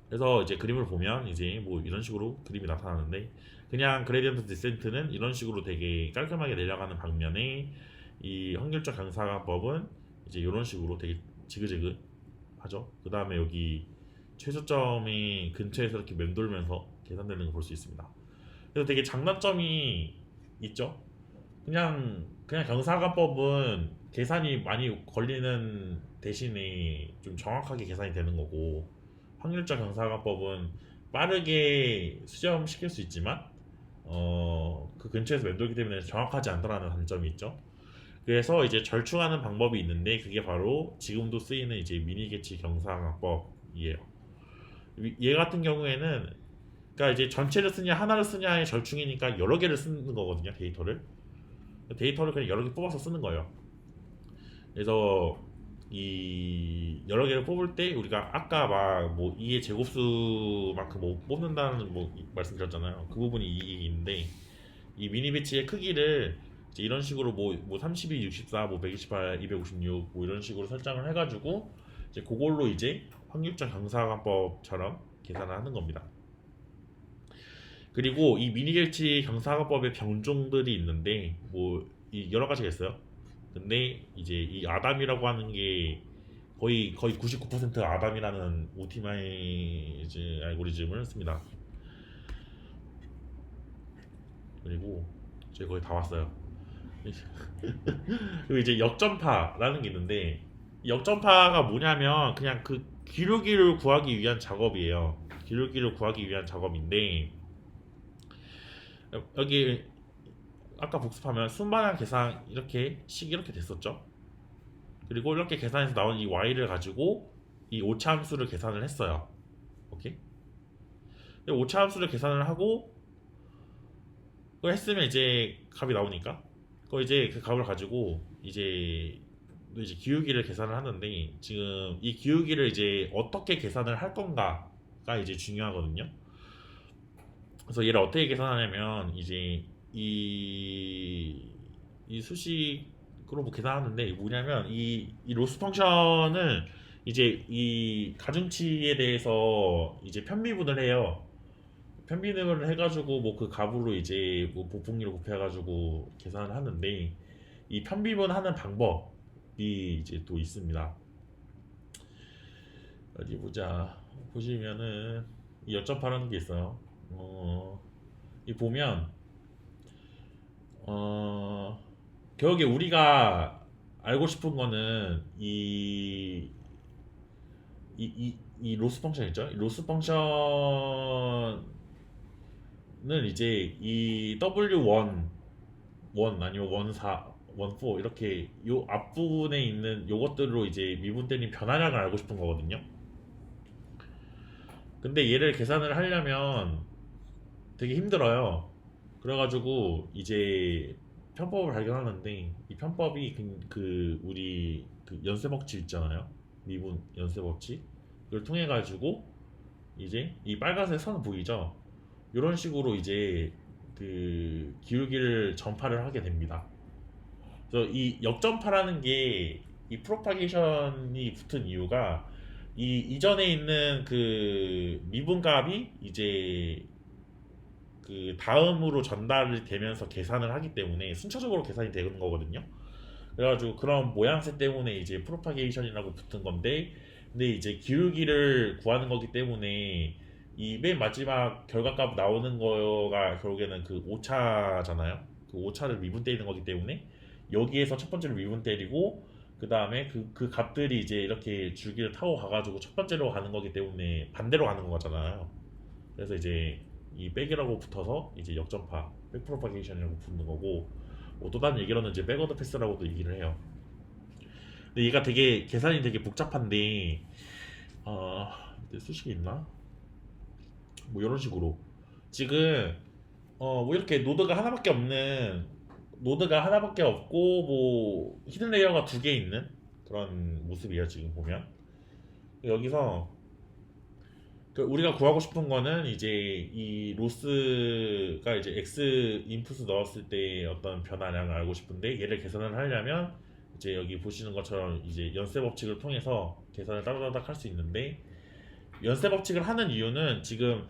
그래서 이제 그림을 보면 이제 뭐 이런 식으로 그림이 나타나는데 그냥 그레디언트 디센트는 이런 식으로 되게 깔끔하게 내려가는 방면에 이 확률적 경사각법은 이제 이런 식으로 되게 지그재그 하죠. 그 다음에 여기 최소점이 근처에서 이렇게 맴돌면서 계산되는 걸 볼 수 있습니다. 그래서 되게 장단점이 있죠. 그냥 경사각법은 계산이 많이 걸리는 대신에 좀 정확하게 계산이 되는 거고 확률적 경사각법은 빠르게 수렴시킬 수 있지만 그 근처에서 맴돌기 때문에 정확하지 않다라는 단점이 있죠. 그래서 이제 절충하는 방법이 있는데 그게 바로 지금도 쓰이는 이제 미니게치 경사각법이에요. 얘 같은 경우에는 그러니까 이제 전체를 쓰냐 하나를 쓰냐의 절충이니까 여러 개를 쓰는 거거든요. 데이터를 그냥 여러 개 뽑아서 쓰는 거예요. 그래서 이 여러 개를 뽑을 때 우리가 아까 막 뭐 이의 제곱수만큼 뭐 뽑는다는 뭐 말씀드렸잖아요. 그 부분이 이익인데 이 미니 배치의 크기를 이제 이런 식으로 뭐 32, 64, 뭐 128, 256 뭐 이런 식으로 설정을 해가지고 이제 그걸로 이제 확률적 경사각법처럼 계산을 하는 겁니다. 그리고 이 미니 배치 경사각법의 병종들이 있는데 뭐 여러 가지가 있어요. 근데 이제 이 아담이라고 하는 게 거의 99% 아담이라는 오티마이즈 알고리즘을 씁니다. 그리고 저희 거의 다 왔어요. 그리고 이제 역전파라는 게 있는데 역전파가 뭐냐면 그냥 그 기울기를 구하기 위한 작업이에요. 기울기를 구하기 위한 작업인데 여기 아까 복습하면 순반향 계산 이렇게 됐었죠. 그리고 이렇게 계산해서 나온 이 y를 가지고 이 오차 함수를 계산을 했어요. 오케이? 오차 함수를 계산을 하고 그거 했으면 이제 값이 나오니까 그 이제 그 값을 가지고 이제 기울기를 계산을 하는데 지금 이 기울기를 이제 어떻게 계산을 할 건가가 이제 중요하거든요. 그래서 얘를 어떻게 계산하냐면 이제 이 수식으로 뭐 계산하는데 뭐냐면 이 로스 펑션을 이제 이 가중치에 대해서 이제 편미분을 해요. 편미분을 해가지고 뭐 그 값으로 이제 뭐 보폭률을 곱해가지고 계산을 하는데 이 편미분하는 방법이 이제 또 있습니다. 어디 보자. 보시면은 이 역전파라는 게 있어요. 이 보면 결국에 우리가 알고 싶은 거는 이 로스 펑션 있죠? 이 로스 펑션은 이제 이 W1 아니면 14 이렇게 요 앞부분에 있는 요것들로 이제 미분 때린 변화량을 알고 싶은 거거든요. 근데 얘를 계산을 하려면 되게 힘들어요. 그래가지고 이제 편법을 발견하는데 이 편법이 우리 그 연쇄법칙 있잖아요. 미분 연쇄법칙. 그걸 통해 가지고 이제 이 빨간색 선 보이죠? 이런 식으로 이제 그 기울기를 전파를 하게 됩니다. 그래서 이 역전파라는 게 이 프로파게이션이 붙은 이유가 이 이전에 있는 그 미분값이 이제 그 다음으로 전달이 되면서 계산을 하기 때문에 순차적으로 계산이 되는 거거든요. 그래가지고 그런 모양새 때문에 이제 프로파게이션이라고 붙은 건데, 근데 이제 기울기를 구하는 거기 때문에 이 맨 마지막 결과값 나오는 거가 결국에는 그 오차잖아요. 그 오차를 미분 때리는 거기 때문에 여기에서 첫 번째로 미분 때리고 그 다음에 그 값들이 이제 이렇게 줄기를 타고 가가지고 첫 번째로 가는 거기 때문에 반대로 가는 거잖아요. 그래서 이제 이 백이라고 붙어서 이제 역전파, 백 프로파게이션이라고 부르는 거고, 또 다른 얘기로는 이제 백워드 패스라고도 얘기를 해요. 근데 얘가 되게 계산이 되게 복잡한데, 수식이 있나? 뭐 이런 식으로 지금 뭐 이렇게 노드가 하나밖에 없고 뭐 히든 레이어가 두 개 있는 그런 모습이에요. 지금 보면 여기서 우리가 구하고 싶은 거는 이제 이 로스가 이제 x 인풋을 넣었을 때 어떤 변화량을 알고 싶은데, 얘를 계산을 하려면 이제 여기 보시는 것처럼 이제 연쇄 법칙을 통해서 계산을 따다닥 할 수 있는데, 연쇄 법칙을 하는 이유는 지금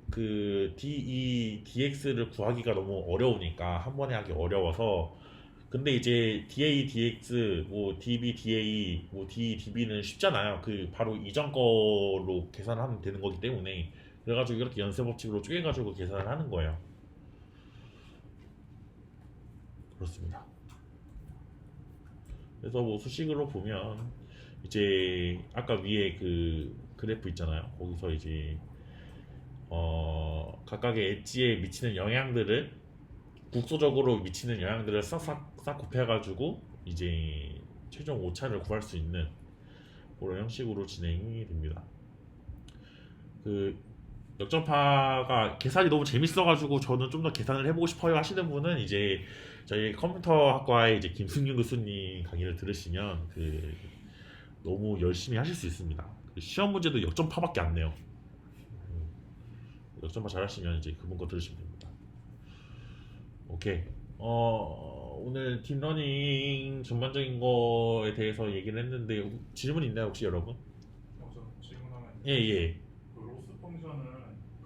그 dx를 구하기가 너무 어려우니까, 한 번에 하기 어려워서. 근데 이제 dx, 뭐 da, 뭐 db는 쉽잖아요. 그 바로 이전 거로 계산을 하면 되는 거기 때문에, 그래가지고 이렇게 연쇄 법칙으로 쪼개가지고 계산을 하는 거예요. 그렇습니다. 그래서 뭐 수식으로 보면 이제 아까 위에 그 그래프 있잖아요. 거기서 이제 각각의 엣지에 미치는 영향들을, 국소적으로 미치는 영향들을 싹 곱해가지고 이제 최종 오차를 구할 수 있는 그런 형식으로 진행이 됩니다. 그 역전파가 계산이 너무 재밌어가지고 저는 좀 더 계산을 해보고 싶어요 하시는 분은 이제 저희 컴퓨터학과의 이제 김승윤 교수님 강의를 들으시면 그 너무 열심히 하실 수 있습니다. 그 시험 문제도 역전파밖에 안 내요. 역전파 잘하시면 이제 그분 거 들으시면 됩니다. 오케이. 오늘 딥러닝 전반적인 거에 대해서 얘기를 했는데 질문 있나요 혹시 여러분? 저 질문하면 예. 그 로스 펑션은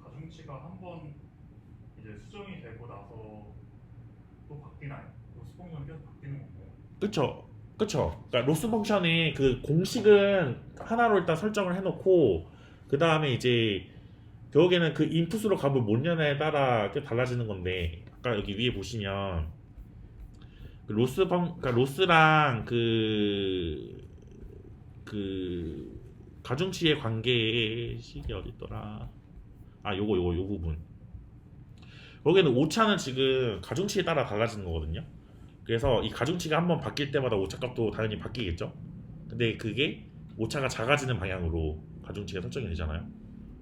가중치가 한 번 이제 수정이 되고 나서 또 바뀌나요? 로스 펑션은 계속 바뀌는 건가요? 그쵸. 그러니까 로스 펑션의 그 공식은 하나로 일단 설정을 해놓고, 그 다음에 이제 결국에는 그 인풋으로 값을 못 내냐에 따라 꽤 달라지는 건데, 아까 여기 위에 보시면 그 그러니까 로스랑 그 가중치의 관계의 식이 어디 있더라? 요 부분. 거기는 오차는 지금 가중치에 따라 달라지는 거거든요. 그래서 이 가중치가 한번 바뀔 때마다 오차값도 당연히 바뀌겠죠. 근데 그게 오차가 작아지는 방향으로 가중치가 설정이 되잖아요.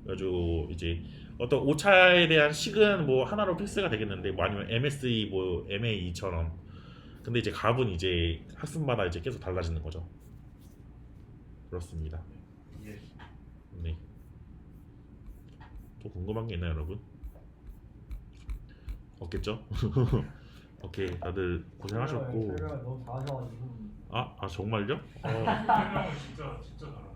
그래가지고 이제 어떤 오차에 대한 식은 뭐 하나로 필수가 되겠는데, 뭐 아니면 MSE 뭐 MA2처럼. 근데 이제 값은 이제 학습마다 이제 계속 달라지는 거죠. 그렇습니다. 예. 네. 또 궁금한 게 있나요, 여러분? 없겠죠? 오케이, 다들 고생하셨고. 저희가 너무 잘하셔가지고 정말요? 설명을 진짜 잘하세요.